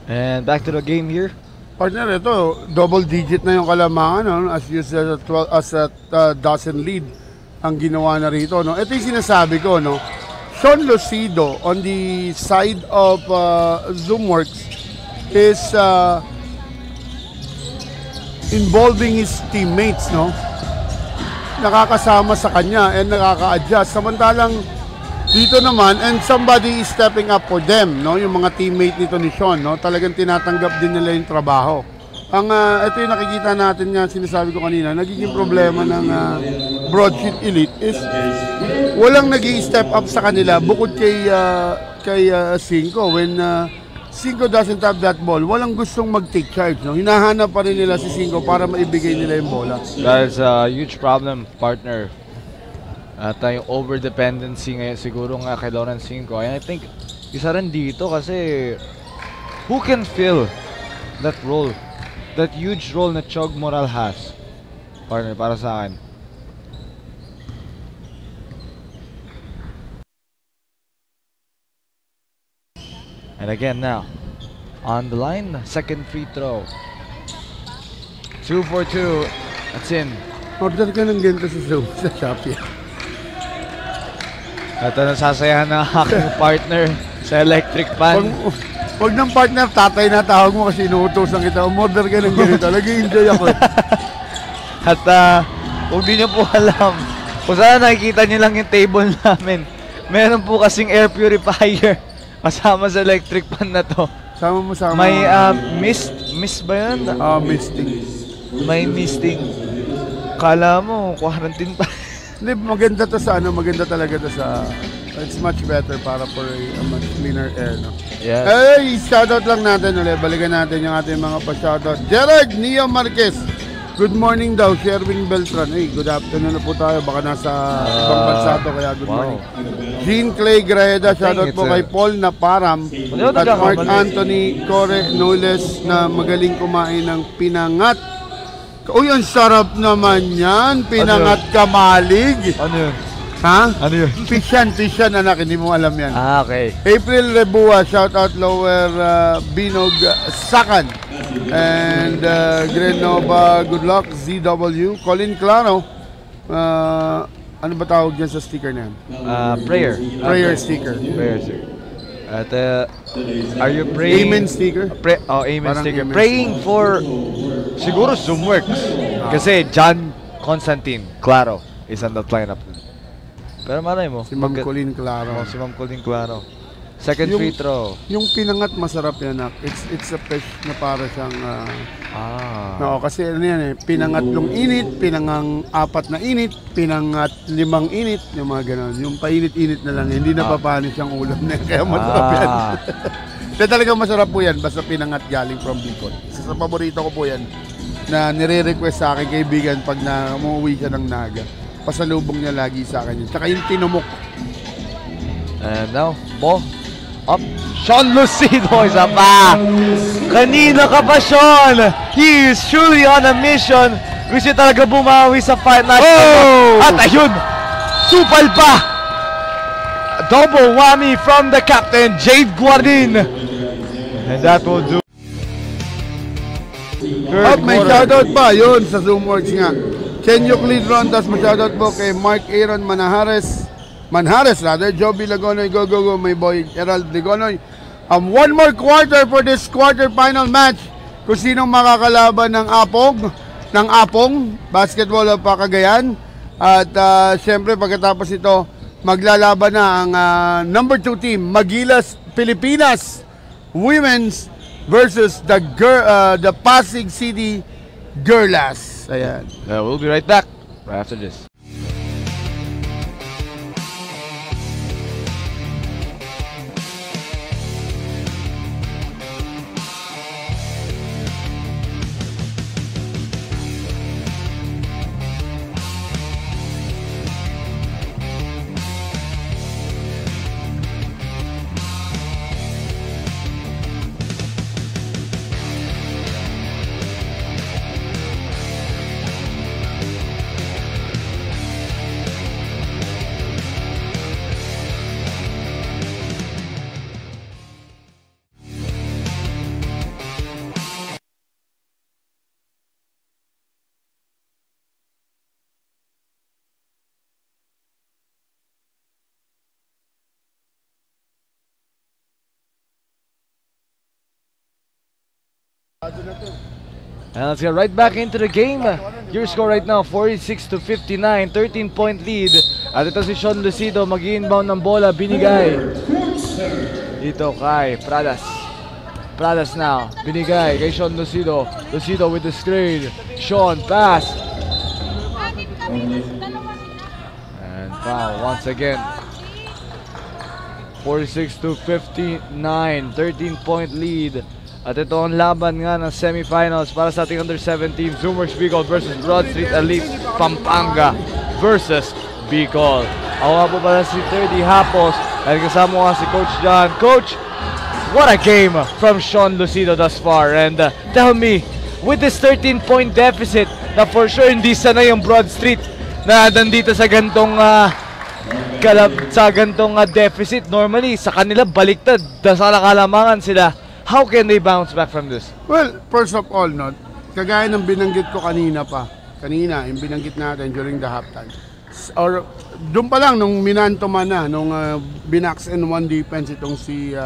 And back to the game here. Partner, ito, double digit na yung kalamangan, no? As you said, 12, as a dozen lead ang ginawa na rito, no? Ito yung sinasabi ko, no? Sean Lucido on the side of Zoomworks is involving his teammates, no? Nakakasama sa kanya and nakaka-adjust. Samantalang dito naman, and somebody is stepping up for them, no? Yung mga teammate nito ni Sean, no? Talagang tinatanggap din nila yung trabaho. Ito yung nakikita natin nga, sinasabi ko kanina, nagiging problema ng Broadsheet Elite is walang nag-i-step up sa kanila bukod kay Cinco. When Cinco doesn't have that ball, walang gustong mag-take charge, no? Hinahanap pa rin nila si Cinco para maibigay nila yung bola. That's a huge problem, partner. At yung over-dependency ngayon siguro nga kay Lawrence Cinco. And I think isa rin dito kasi who can fill that role? That huge role na Chog Moral has. Partner, para sa akin. And again now, on the line, second free throw. 2 for 2. That's in. Order ka ng ganito sa Shopee. At nasasayahan ng aking partner sa electric fan. Wag ng partner, tatay na tawag mo kasi inuutosan kita. Umorder ka ng ganito. Nag-i-enjoy ako. At kung di nyo po alam, kung sana nakikita nyo lang yung table namin, meron po kasing air purifier kasama sa electric fan na to. Sama mo sama. May mist ba yun? Misting. May misting. Kala mo, quarantine pa. Hindi, maganda to sa maganda talaga to sa, it's much better para for a much cleaner air, no? Yes. Hey, shoutout lang natin ulit. Balikan natin yung ating mga pa-shoutout. Gerard Neo Marquez. Good morning daw, Sherwin Beltran. Hey, good afternoon na po tayo. Baka nasa ibang bansa to, kaya good morning. Jean Clay Grajeda, shoutout po kay Paul Naparam at Mark Anthony Core Noles na magaling kumain ng pinangat. Uy, ang sarap naman yan. Pinangat kamalig. Ano yun? Ha? Ano yun? Fish yan, anak. Hindi mo alam yan. Okay. April Rebua, shoutout Lower Binog Sakan. And Grenova, good luck. ZW. Colin Claro. Ano ba tawag dyan sa sticker na yan? Prayer. Prayer sticker. Prayer sticker. At are you praying? Amen sticker? Amen Parang sticker. amen Praying for siguro Zoomworks. Kasi John Constantine Claro is on that lineup. Pero malay mo. Si Ma'am Colin Claro. Si Ma'am Colin Claro. Second free throw. Yung pinangat masarap yan, nak. It's a fish na para siyang no, kasi ano yan eh, pinangat yung init, pinangang 4 na init, pinangat 5 init, yung mga ganon. Yung painit-init na lang, hindi napapanis yung ulam na yan, kaya masarap yan. Kaya talagang masarap po yan, basta pinangat galing from Bicol. Sa paborito ko po yan, na nire-request sa akin kaibigan pag umuwi siya ng Naga. Pasalubong niya lagi sa akin yun. Tsaka yung tinumok. And now, ball up. Sean Lucido is up. Kanina ka pa, Sean. He is truly on a mission. Gusto talaga bumawi sa fight na. At ayun, supal pa. Double whammy from the captain, Jade Guardin. And that will do. May shoutout pa, yun, sa Zoomworks nga. Chenyo Clean Rondas, may shoutout po kay Mark Aaron Manhares, Joby Lagonoy, go, my boy, Gerald Lagonoy. One more quarter for this quarterfinal match. Kung sinong makakalaban ng Apong, Basketball of Cagayan. At syempre, pagkatapos ito, maglalaban na ang number 2 team, Magilas Pilipinas Women's versus the Pasig City Girlas. Ayan. We'll be right back after this. And let's get right back into the game. Your score right now, 46-59, 13-point lead. At ito si Sean Lucido, mag-inbound ng bola, binigay. Dito kay Pradas. Pradas now, binigay kay Sean Lucido. Lucido with the screen. Sean, pass. And foul once again. 46-59, 13-point lead. At ito ang laban nga ng semifinals para sa ating under-17 Zoomworks Bicol versus Broad Street Elite Pampanga versus Bicol. Ako nga po pala si 30 Hapos at kasama ko nga si Coach John. Coach, what a game from Sean Lucido thus far. And tell me, with this 13-point deficit na for sure hindi sanay yung Broad Street na nandito sa gantong deficit. Normally, sa kanila baliktad. Sa nakalamangan sila. How can they bounce back from this? Well, first of all, no, kagaya ng binanggit ko kanina, yung binanggit natin during the halftime. Or doon pa lang nung minantoman na, nung binax and one defense itong si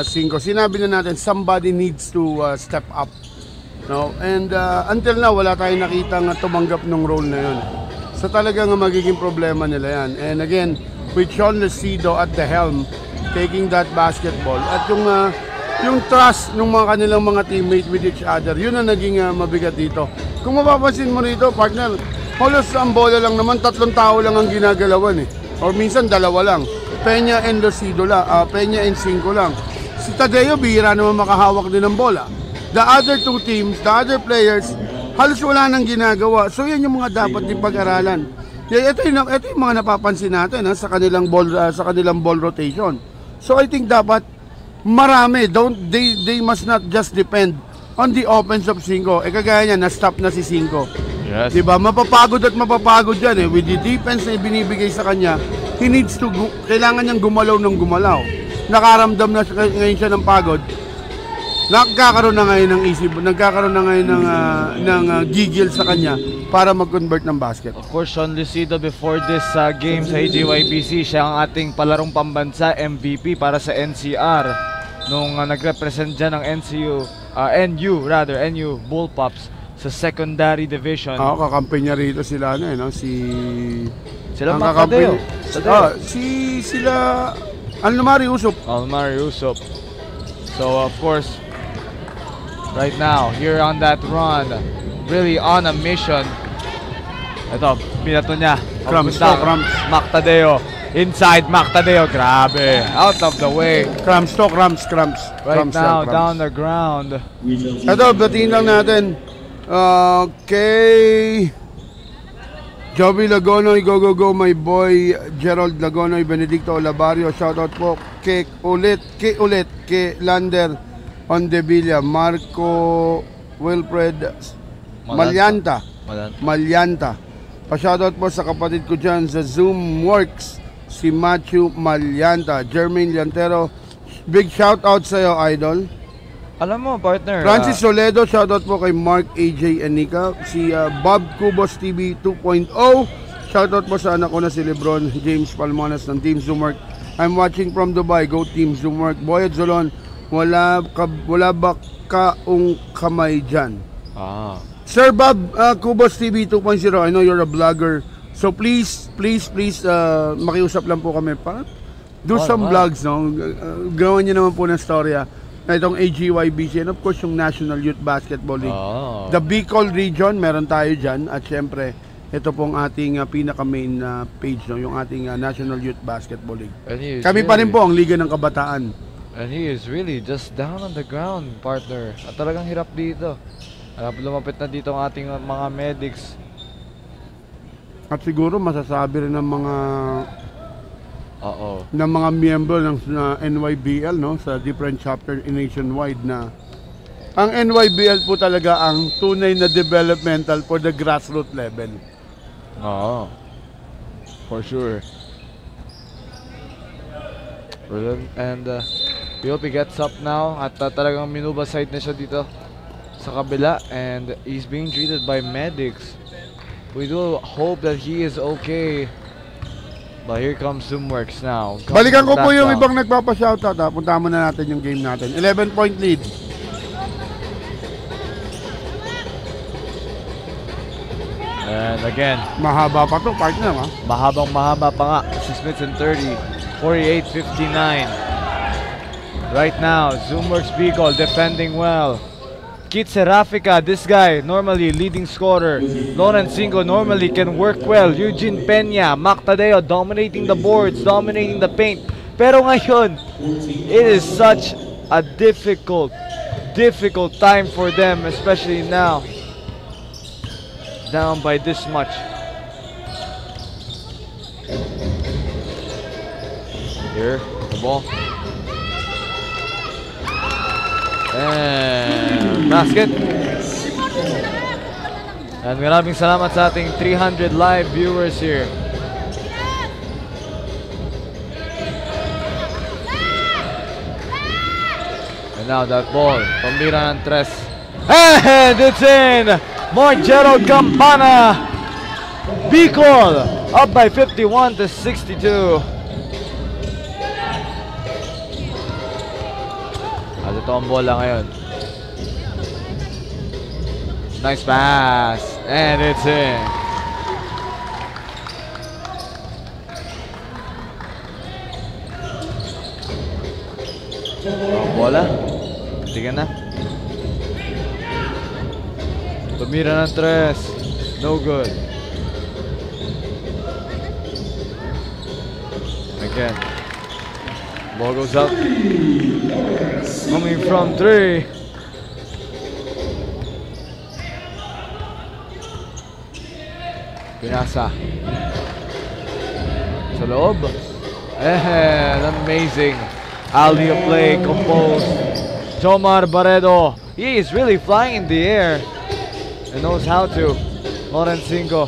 Cinco. Sinabi na natin, somebody needs to step up. No? And until now, wala tayong nakitang tumanggap ng role na yun. So talagang magiging problema nila yan. And again, with Sean Lucido at the helm, taking that basketball, at yung trust ng mga kanilang mga teammate with each other, yun ang naging mabigat dito. Kung mapapansin mo rito, partner, halos ang bola lang naman, 3 tao lang ang ginagalawan eh. Or minsan 2 lang. Peña and Lucido lang, Peña and Cinco lang. Si Tadeo, bihira naman makahawak din ng bola. The other 2 teams, the other players, halos wala nang ginagawa. So yan yung mga dapat din pag-aralan. Ito yung mga napapansin natin sa kanilang ball rotation. So I think dapat marami, they must not just depend on the offense of Cinco. Kagaya niya, na-stop na si Cinco. Yes. Diba? Mapapagod yan eh. With the defense na ibinibigay sa kanya, he needs to, kailangan niyang gumalaw ng gumalaw. Nakaramdam na ngayon siya ng pagod. Nagkakaroon na ngayon ng gigil sa kanya para mag-convert ng basket. Of course, Sean Lucido before this game sa AJYBC, siya ang ating palarong pambansa MVP para sa NCR nung nag-represent dyan ng NU Bullpups sa secondary division. Kakampi niya rito sila sila Macadeo. Almari Usop. So of course, right now, here on that run, really on a mission. Ito, pinato niya. Crumbs. Mac Tadeo. Inside Mac Tadeo. Grabe. Out of the way. Crumbs. Right now, down the ground. Ito, batiin lang natin. Kay Joby Lagonoy, go my boy Gerald Lagonoy, Benedicto Olabario, shoutout po kay Lander Ondevilla, Marco Wilfred Malyanta. Pa-shoutout po sa kapatid ko dyan sa Zoomworks, si Matthew Malyanta. Jermaine Llantero, big shoutout sa iyo, idol. Alam mo, partner. Francis Soledo, shoutout po kay Mark, AJ, and Nika. Si Bob Cubos TV 2.0, shoutout po sa anak ko na si Lebron James Palmonas ng Team Zoomwork. I'm watching from Dubai. Go Team Zoomwork. Boyet Zolon, wala ba kaong kamay dyan? Sir Bob Cubos TV 2.0, I know you're a vlogger. So please, makiusap lang po kami pa. Do some vlogs, no? Gawan niyo naman po ng storya. Itong AGYBC and of course yung National Youth Basketball League. The Bicol region, meron tayo dyan. At syempre, ito pong ating pinaka-main page, no? Yung ating National Youth Basketball League. Kami pa rin po ang Liga ng Kabataan. And he is really just down on the ground, partner. At talagang hirap dito. Lumapit na dito ang ating mga medics. At siguro masasabi rin ng mga miyembro ng NYBL, no, sa different chapter nationwide, na ang NYBL po talaga ang tunay na developmental for the grassroots level. For sure. Brilliant. And POP gets up now at talagang minuba side na siya dito sa kabila, and he's being treated by medics. We do hope that he is okay. But here comes Zoomworks now. Balikan ko po yung ibang nagpapa-shoutout. Punta mo na natin yung game natin. 11-point lead. Again, Mahaba pa to, partner, ha? mahabang mahaba pa nga. 6 minutes and 30. 48-59. Right now, Zoomworks Bicol defending well. Kit Serafica, this guy, normally leading scorer. Lawrence Cinco normally can work well. Eugene Peña, Mac Tadeo dominating the boards, dominating the paint. Pero ngayon, it is such a difficult time for them, especially now. Down by this much. Here, the ball. And basket. And maraming salamat sa ating 300 live viewers here. And now that ball, pambira ng tres. And it's in! Mark Gerald Campana. Bicol up by 51-62. At ito ang bola ngayon. Nice pass. And it's in. Ang bola. Tingnan na. Tumira ng tres. No good. Again. Ball goes up. Coming from 3. Pinasa. Sa loob. And amazing. Alley-oop play composed. Jomar Barredo. He is really flying in the air. And knows how to. Lawrence Cinco.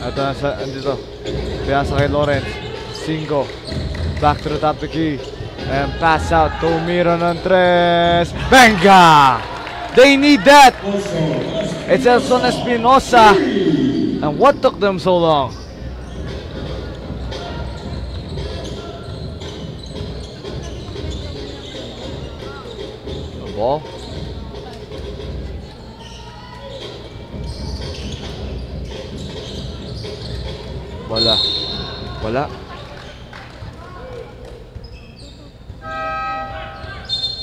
At andito. Pinasa kay Lawrence. Cinco. Back to the top of the key. And pass out. Tumira ng tres. Venga! They need that! It's Elson Espinosa. And what took them so long? The ball. Wala. Wala.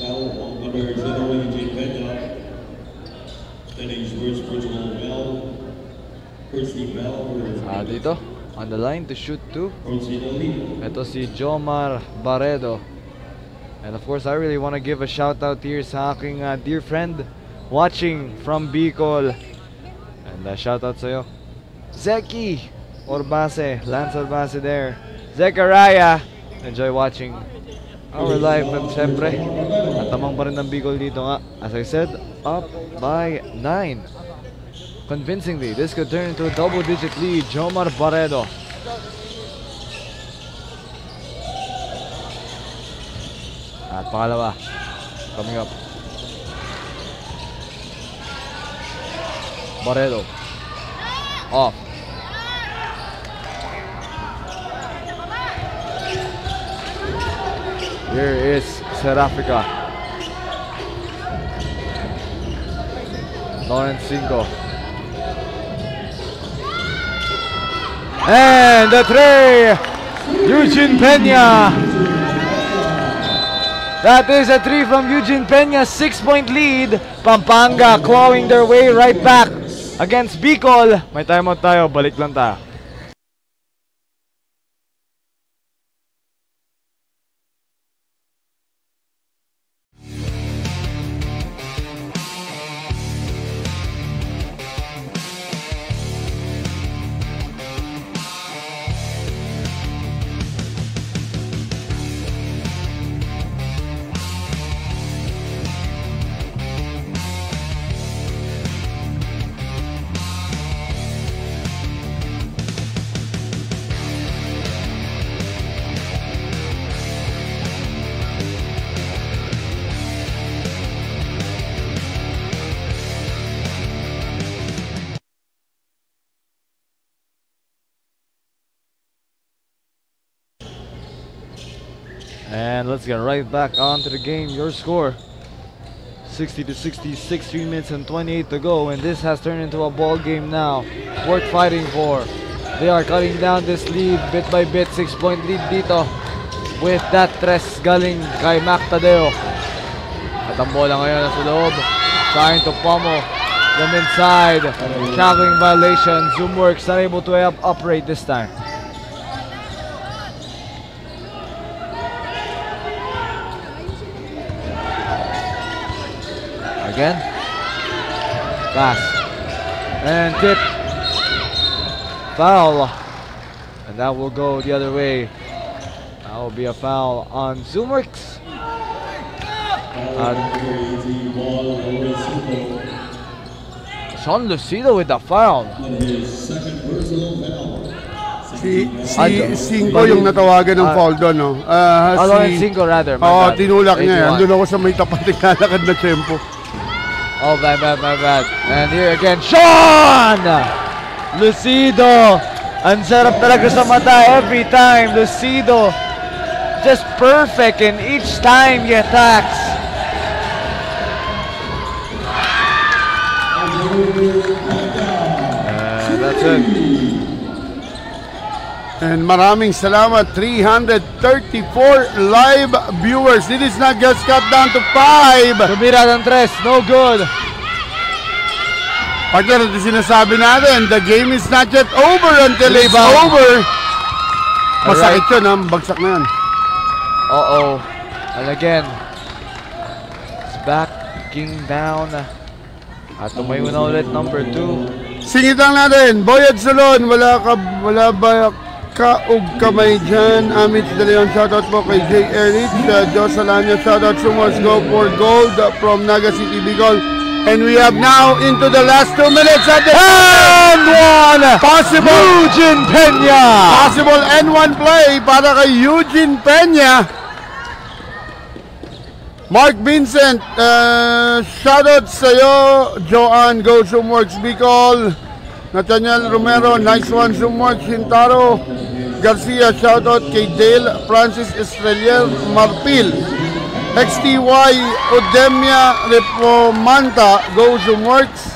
Foul on number 0, Eugene Peña. Standing towards Portugal Bell. Christy Bell for Dito, on the line to shoot 2. Portugal lead. Ito si Jomar Barredo. And of course, I really want to give a shout out here sa aking dear friend watching from Bicol. And shout out sa'yo. Zeki Orbase, Lance Orbase there. Zechariah, enjoy watching our live web siyempre. At tamang pa rin ng Bicol dito nga. As I said, up by 9. Convincingly, this could turn into a double-digit lead. Jomar Barredo. At pangalawa, coming up. Barredo. Off. Here is Serafica. Lawrence Cinco. And the three! Eugene Peña! That is a 3 from Eugene Peña, 6-point lead. Pampanga clawing their way right back against Bicol. May timeout tayo, balik lang tayo. And let's get right back onto the game. Your score, 60 to 66, 3 minutes and 28 to go, and this has turned into a ball game now. Worth fighting for. They are cutting down this lead bit by bit. 6-point lead dito with that tres galing kay Mac Tadeo. At ang bola ngayon nasa loob. Trying to pummel them inside. Tackling violation. Zoomworks not able to operate this time. Again. Pass. And tip. Foul. And that will go the other way. That will be a foul on Zoomworks. Sean Lucido with the foul. Si Cinco yung natawagan ng foul doon, no? Cinco rather. Tinulak niya. Andun ako sa may tapat ng lalakad na tempo. Oh, my bad. And here again, Sean Lucido. Ang sarap talaga sa mata every time. Lucido just perfect in each time he attacks. And that's it. And maraming salamat, 334 live viewers. It is not just cut down to 5. Tumira ng tres, no good. Partner, ito sinasabi natin, the game is not yet over until it's over. Masakit yun, ha? Bagsak na yan. Uh-oh. And again, it's backing down. At tumayo na ulit, number 2. Singit lang natin, Boyad Salon, wala ba kaug kamay dyan? Amit De Leon, shoutout po kay J. Erich. Joe Salanya, shoutout. Sumos go for gold from Naga City, Bicol. And we have now into the last 2 minutes at the and 1 possible Eugene Peña. Possible N1 play para kay Eugene Peña. Mark Vincent, shoutout sa'yo. Joanne, go Zoomworks Bicol. Nathaniel Romero, nice one Zoomworks. Hintaro Garcia, shoutout kay Dale Francis Estrelier Marpil. XTY Udemia Repomanta, go Zoomworks.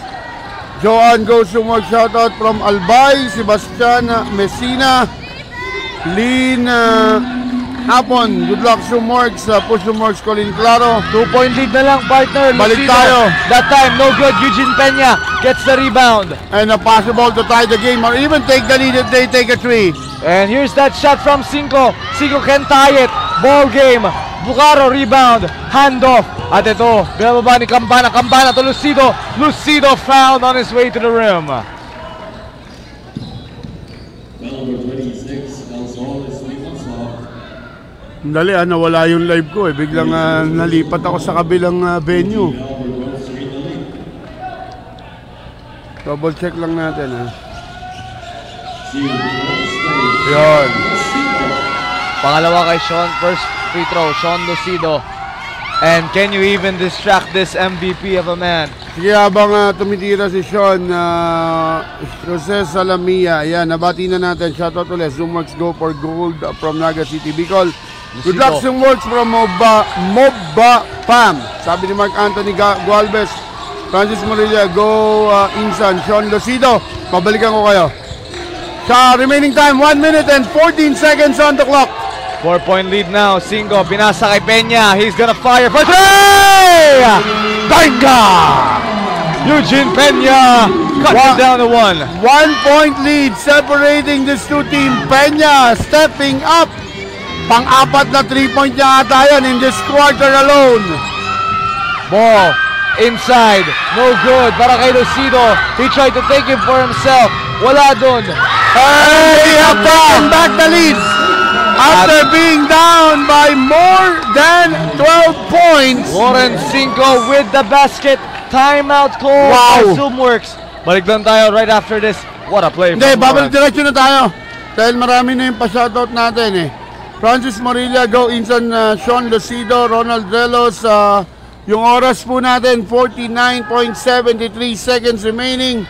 Joanne, go Zoomworks, shoutout from Albay. Sebastian Messina. Lynn Hapon, good luck Zoomworks. Push Zoomworks, Colin Claro. 2-point lead na lang, partner. Balik Lucido. tayo. That time, no good. Eugene Peña gets the rebound. And possible to tie the game or even take the lead if they take a 3. And here's that shot from Cinco. Cinco can tie it. Ball game. Bucaro rebound. Handoff. At ito, binababa ni Campana. Campana to Lucido. Lucido fouled on his way to the rim. Dali, nawala yung live ko eh. Biglang nalipat ako sa kabilang venue. Double check lang natin ha. Yun. Pangalawa kay Sean. First free throw, Sean Lucido. And can you even distract this MVP of a man? Sige, habang tumitira si Sean, Jose Salamia, ayan, nabati na natin. Shoutout ulit. Zoomworks go for gold from Naga City, Bicol. Good luck Zoomworks from Mobba Pam. Sabi ni Mark Anthony Gualvez. Francis Morilla, go Insan. Sean Lucido, pabalikan ko kayo. Sa remaining time, 1 minute and 14 seconds on the clock. 4-point lead now. Cinco, pinasa kay Peña. He's gonna fire for 3! Banga! Eugene Peña cuts it down to 1. 1-point lead separating these two teams. Peña stepping up. Pang-apat na 3-point niya ata yan in this quarter alone. Ball inside. No good. Para kay Lucido. He tried to take him for himself. Wala dun. And they have taken back the lead. After being down by more than 12 points. Warren Cinco with the basket. Timeout call by Zoomworks. Balik lang tayo right after this. What a play. Hindi, babalik diretso na tayo. Dahil marami na yung pa-shoutout natin eh. Francis Morilla, go Insan, Sean Lucido, Ronald Relos. Yung oras po natin, 49.73 seconds remaining.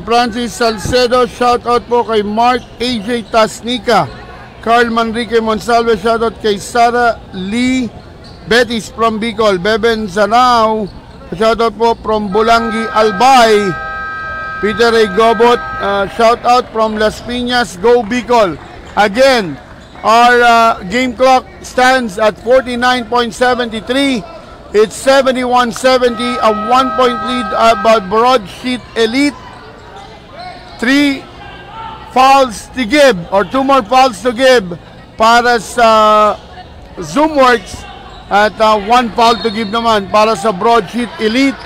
Francis Salcedo, shoutout po kay Mark AJ Tasnica. Carl Manrique Monsalve, shoutout kay Sarah Lee Betis from Bicol. Beben Zanao, Shoutout po from Bulangi, Albay. Peter Ray Gobot, shoutout from Las Piñas, Go Bicol. Again, our game clock stands at 49.73. It's 71-70, a 1-point lead about Broadsheet Elite. 3 fouls to give, or 2 more fouls to give para sa Zoomworks at 1 foul to give naman para sa Broadsheet Elite.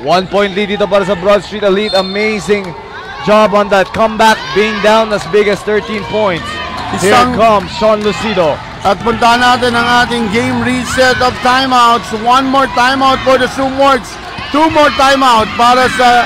1 point lead dito para sa Broadsheet Elite. Amazing job on that comeback, being down as big as 13 points. Here comes Sean Lucido. At puntahan natin ang ating game reset of timeouts. 1 more timeout for the Zoomworks. 2 more timeout para sa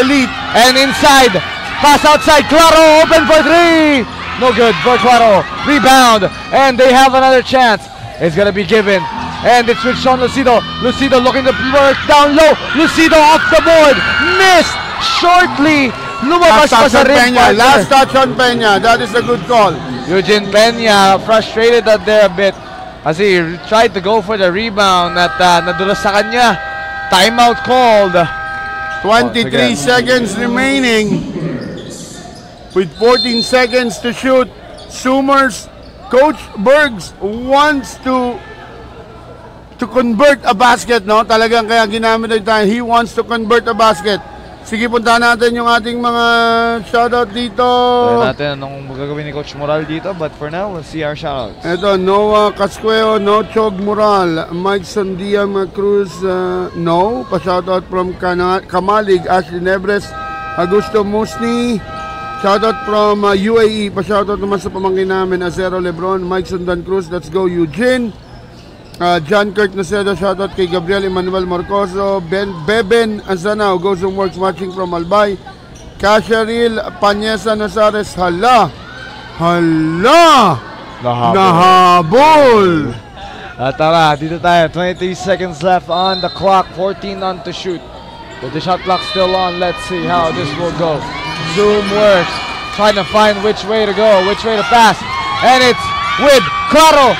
Elite. And inside, pass outside, Claro, open for 3. No good for Claro. Rebound, and they have another chance. It's gonna be given. And it's with Sean Lucido. Lucido looking to work down low. Lucido off the board. Missed shortly. Lumabas pa sa rim. Last touch on Peña. That is a good call. Eugene Peña frustrated out there a bit as he tried to go for the rebound at nadulas sa kanya. Timeout called. 23 seconds remaining. With 14 seconds to shoot. Zoomers, Coach Bergs wants to convert a basket, no? Talagang kaya ginamit na tayo. He wants to convert a basket. Sige, puntahan natin yung ating mga shoutout dito. Tayo natin anong magagawin ni Coach Moral dito, but for now, we'll see our shoutouts. Ito, Noah Casqueo, no Chog Moral, Mike Sandia Cruz, no. Pa-shoutout from Kamalig, Ashley Nebres, Augusto Musni. Shoutout from UAE, pa-shoutout naman sa pamangkin namin, Acero Lebron, Mike Sundan Cruz, let's go Eugene. John Kurt Naceda, shoutout kay Gabriel Emmanuel Marcoso, Beben Azanao, Go Zoomworks watching from Albay, Casharil Panyesa Nazares, hala, nahabol. Tara, dito tayo, 23 seconds left on the clock, 14 on to shoot. With the shot clock still on, let's see how this will go. Zoomworks trying to find which way to go, which way to pass, and it's with Claro.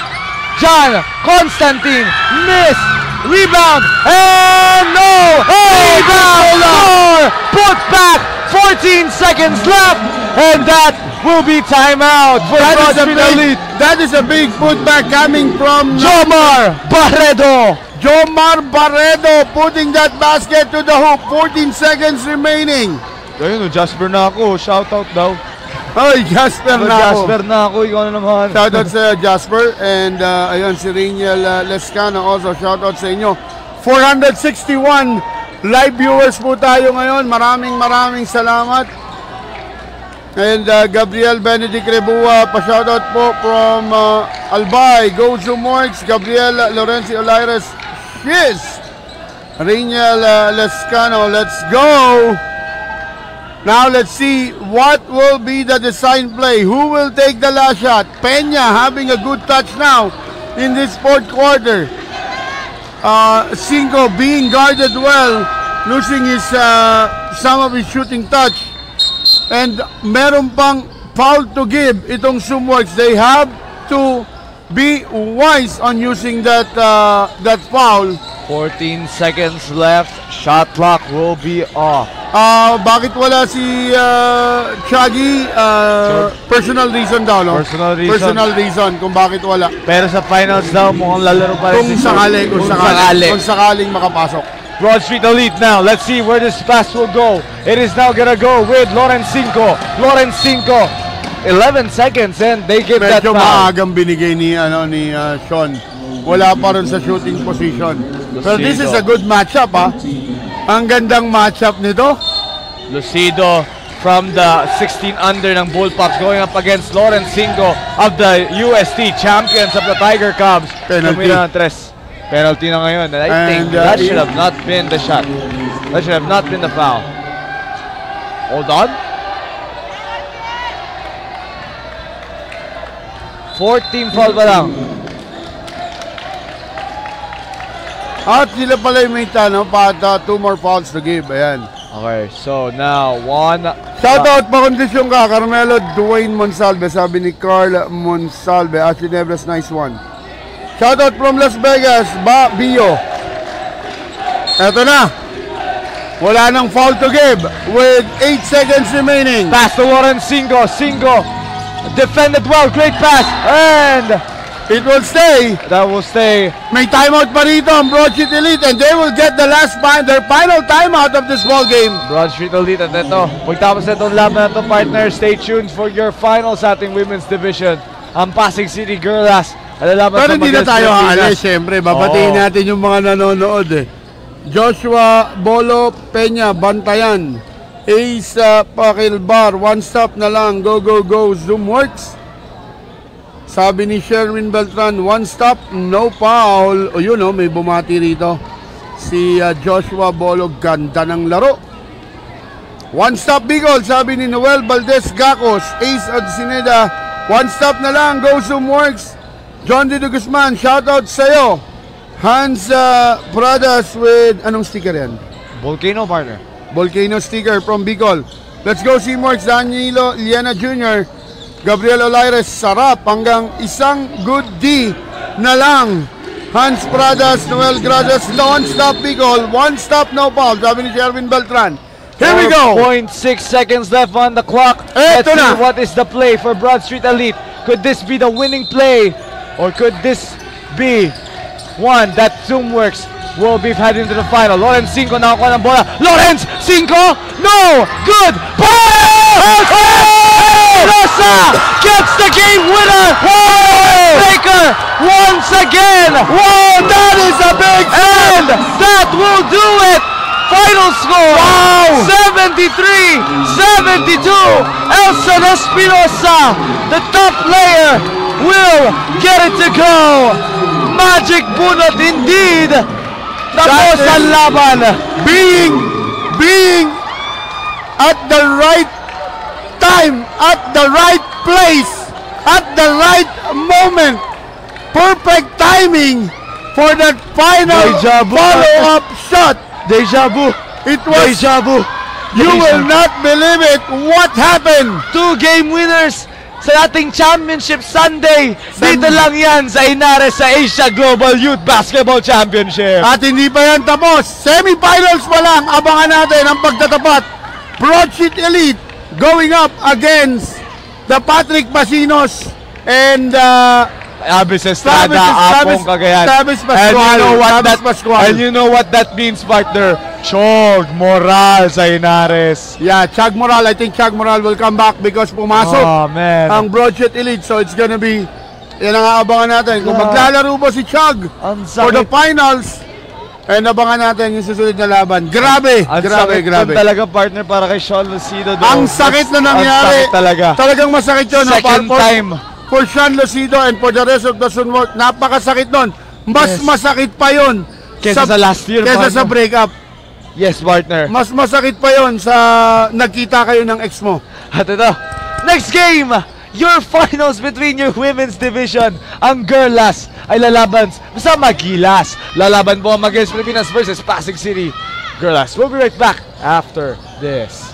John Constantine, miss, rebound, and no! Rebound, score! Put back, 14 seconds left, and that will be timeout for Broadsheet Elite. That is a big putback coming from Jomar Barredo. Jomar Barredo putting that basket to the hoop, 14 seconds remaining. Ayun, Jasper na ako, shoutout daw. Oy, Jasper na ako. Jasper na ako, ikaw na naman. Shoutout sa Jasper and ayun si Rainiel Lescano also, shoutout sa inyo. 461 live viewers po tayo ngayon. Maraming salamat. And Gabriel Benedict Rebua, pa-shoutout po from Albay, Go Zoomworks, Gabriel Lorenzi Olaires, yes. Rainiel Lescano, let's go. Now let's see what will be the design play. Who will take the last shot? Peña having a good touch now in this fourth quarter. Cinco being guarded well, losing his some of his shooting touch. And meron pang foul to give itong Zoomworks. They have to be wise on using that foul. 14 seconds left. Shot clock will be off. Bakit wala si Chaggy? Personal reason daw, no? Personal reason kung bakit wala. Pero sa finals daw, mukhang lalaro pa rin. Kung sakaling makapasok. Broadsheet Elite now. Let's see where this pass will go. It is now gonna go with Lorenzinco. 11 seconds and they give that foul. Medyo maagang binigay ni Sean. Wala pa rin sa shooting position. Pero this is a good matchup, ha? Ang gandang matchup nito. Lucido from the 16 under ng Bullpups going up against Lorenzinco of the UST champions of the Tiger Cubs. Penalty. Penalty na ngayon. And I think that should have not been the shot. That should have not been the foul. Hold on. 14 foul pa lang. At sila pala yung may tanong pa 2 more fouls to give. Ayan. Okay, so now one. Shoutout pa kondisyon ka, Carmelo Dwayne Monsalve. Sabi ni Carl Monsalve. Ashley Nebres, nice one. Shoutout from Las Vegas, Bio. Eto na. Wala nang foul to give with 8 seconds remaining. Pass to Lawrence Singo. Singo defended well. Great pass. And It will stay. that will stay. May timeout pa rito ang Broadsheet Elite and they will get their final timeout of this ball game. Broad Street Elite at ito. Pagtapos na itong laban na ito, partner, stay tuned for your finals sa ating women's division. Ang Pasig City Girlas. Pero hindi na tayo aalis, syempre. Babatiin natin yung mga nanonood eh. Joshua Bolo Peña, Bantayan. Ace Pakilbar, one stop na lang. Go, go, go. Zoomworks. Sabi ni Sherwin Beltran, one stop, no foul. O yun o, may bumati rito. Si Joshua Bolo, ganda ng laro. One stop Bicol, sabi ni Noel Valdez Gacos. Ace Adsineda, one stop na lang. Go Zoomworks. John Dido Guzman, shoutout sa'yo. Hans Pradas with, anong sticker yan? Volcano, partner. Volcano sticker from Bicol. Let's go Zoomworks. Danilo Liana Jr. Gabriel Olaires, sarap hanggang isang good D na lang. Hans Pradas, Noel Gradas, one stop Bicol, one stop no foul. Sabi ni Sherwin Beltran. Here we go. 4.6 seconds left on the clock. Let's Eto na. see what is the play for Broad Street Elite. Could this be the winning play? Or could this be one that Zoomworks will be heading to the final? Lawrence Cinco nakakuha ng bola. Lawrence Cinco! No! Good! Rosa gets the game winner! Baker once again! Wow, that is a big And that will do it! Final score! Wow! 73-72! Elson Espinosa, the top player, will get it to go! Magic bunot indeed! Tapos That is- ang laban! being at the right time, at the right place, at the right moment. Perfect timing for that final Deja vu. follow-up shot. Deja vu! It was, Deja vu! you Deja will vu. not believe it, what happened. 2 game winners sa ating championship Sunday. Dito lang yan sa Inares sa Asia Global Youth Basketball Championship. At hindi pa yan tapos. Semifinals pa lang. Abangan natin ang pagtatapat. Broadsheet Elite going up against the Patrick Basinos and Abis Travis- Estrada, Apong Cagayan. Travis Pascual. And you know what Travis that, Pascual. and you know what that means, partner? Chog Moral sa Inares. yeah, Chag Moral. I think Chag Moral will come back because pumasok Oh, man. ang Broadsheet Elite. So it's gonna be, yan ang aabangan natin. Kung Yeah. maglalaro ba si Chag Ang for the sakit. finals, and abangan natin yung susunod na laban. Grabe, Ang grabe, sakit grabe. nun talaga, partner, para kay Sean Lucido. Ang sakit na nangyari. Ang sakit talaga. Talagang masakit yun. Second time. For Sean Lucido and for the rest of the Sunwork, napakasakit nun. Mas Yes. masakit pa yun. Kesa sa last year, Kesa partner. sa breakup. Yes, partner. Mas masakit pa yun sa nagkita kayo ng ex mo. At ito, next game, your finals between your women's division. Ang Girlas ay lalaban sa Magilas. Lalaban po ang Magilas Pilipinas versus Pasig City Girlas. We'll be right back after this.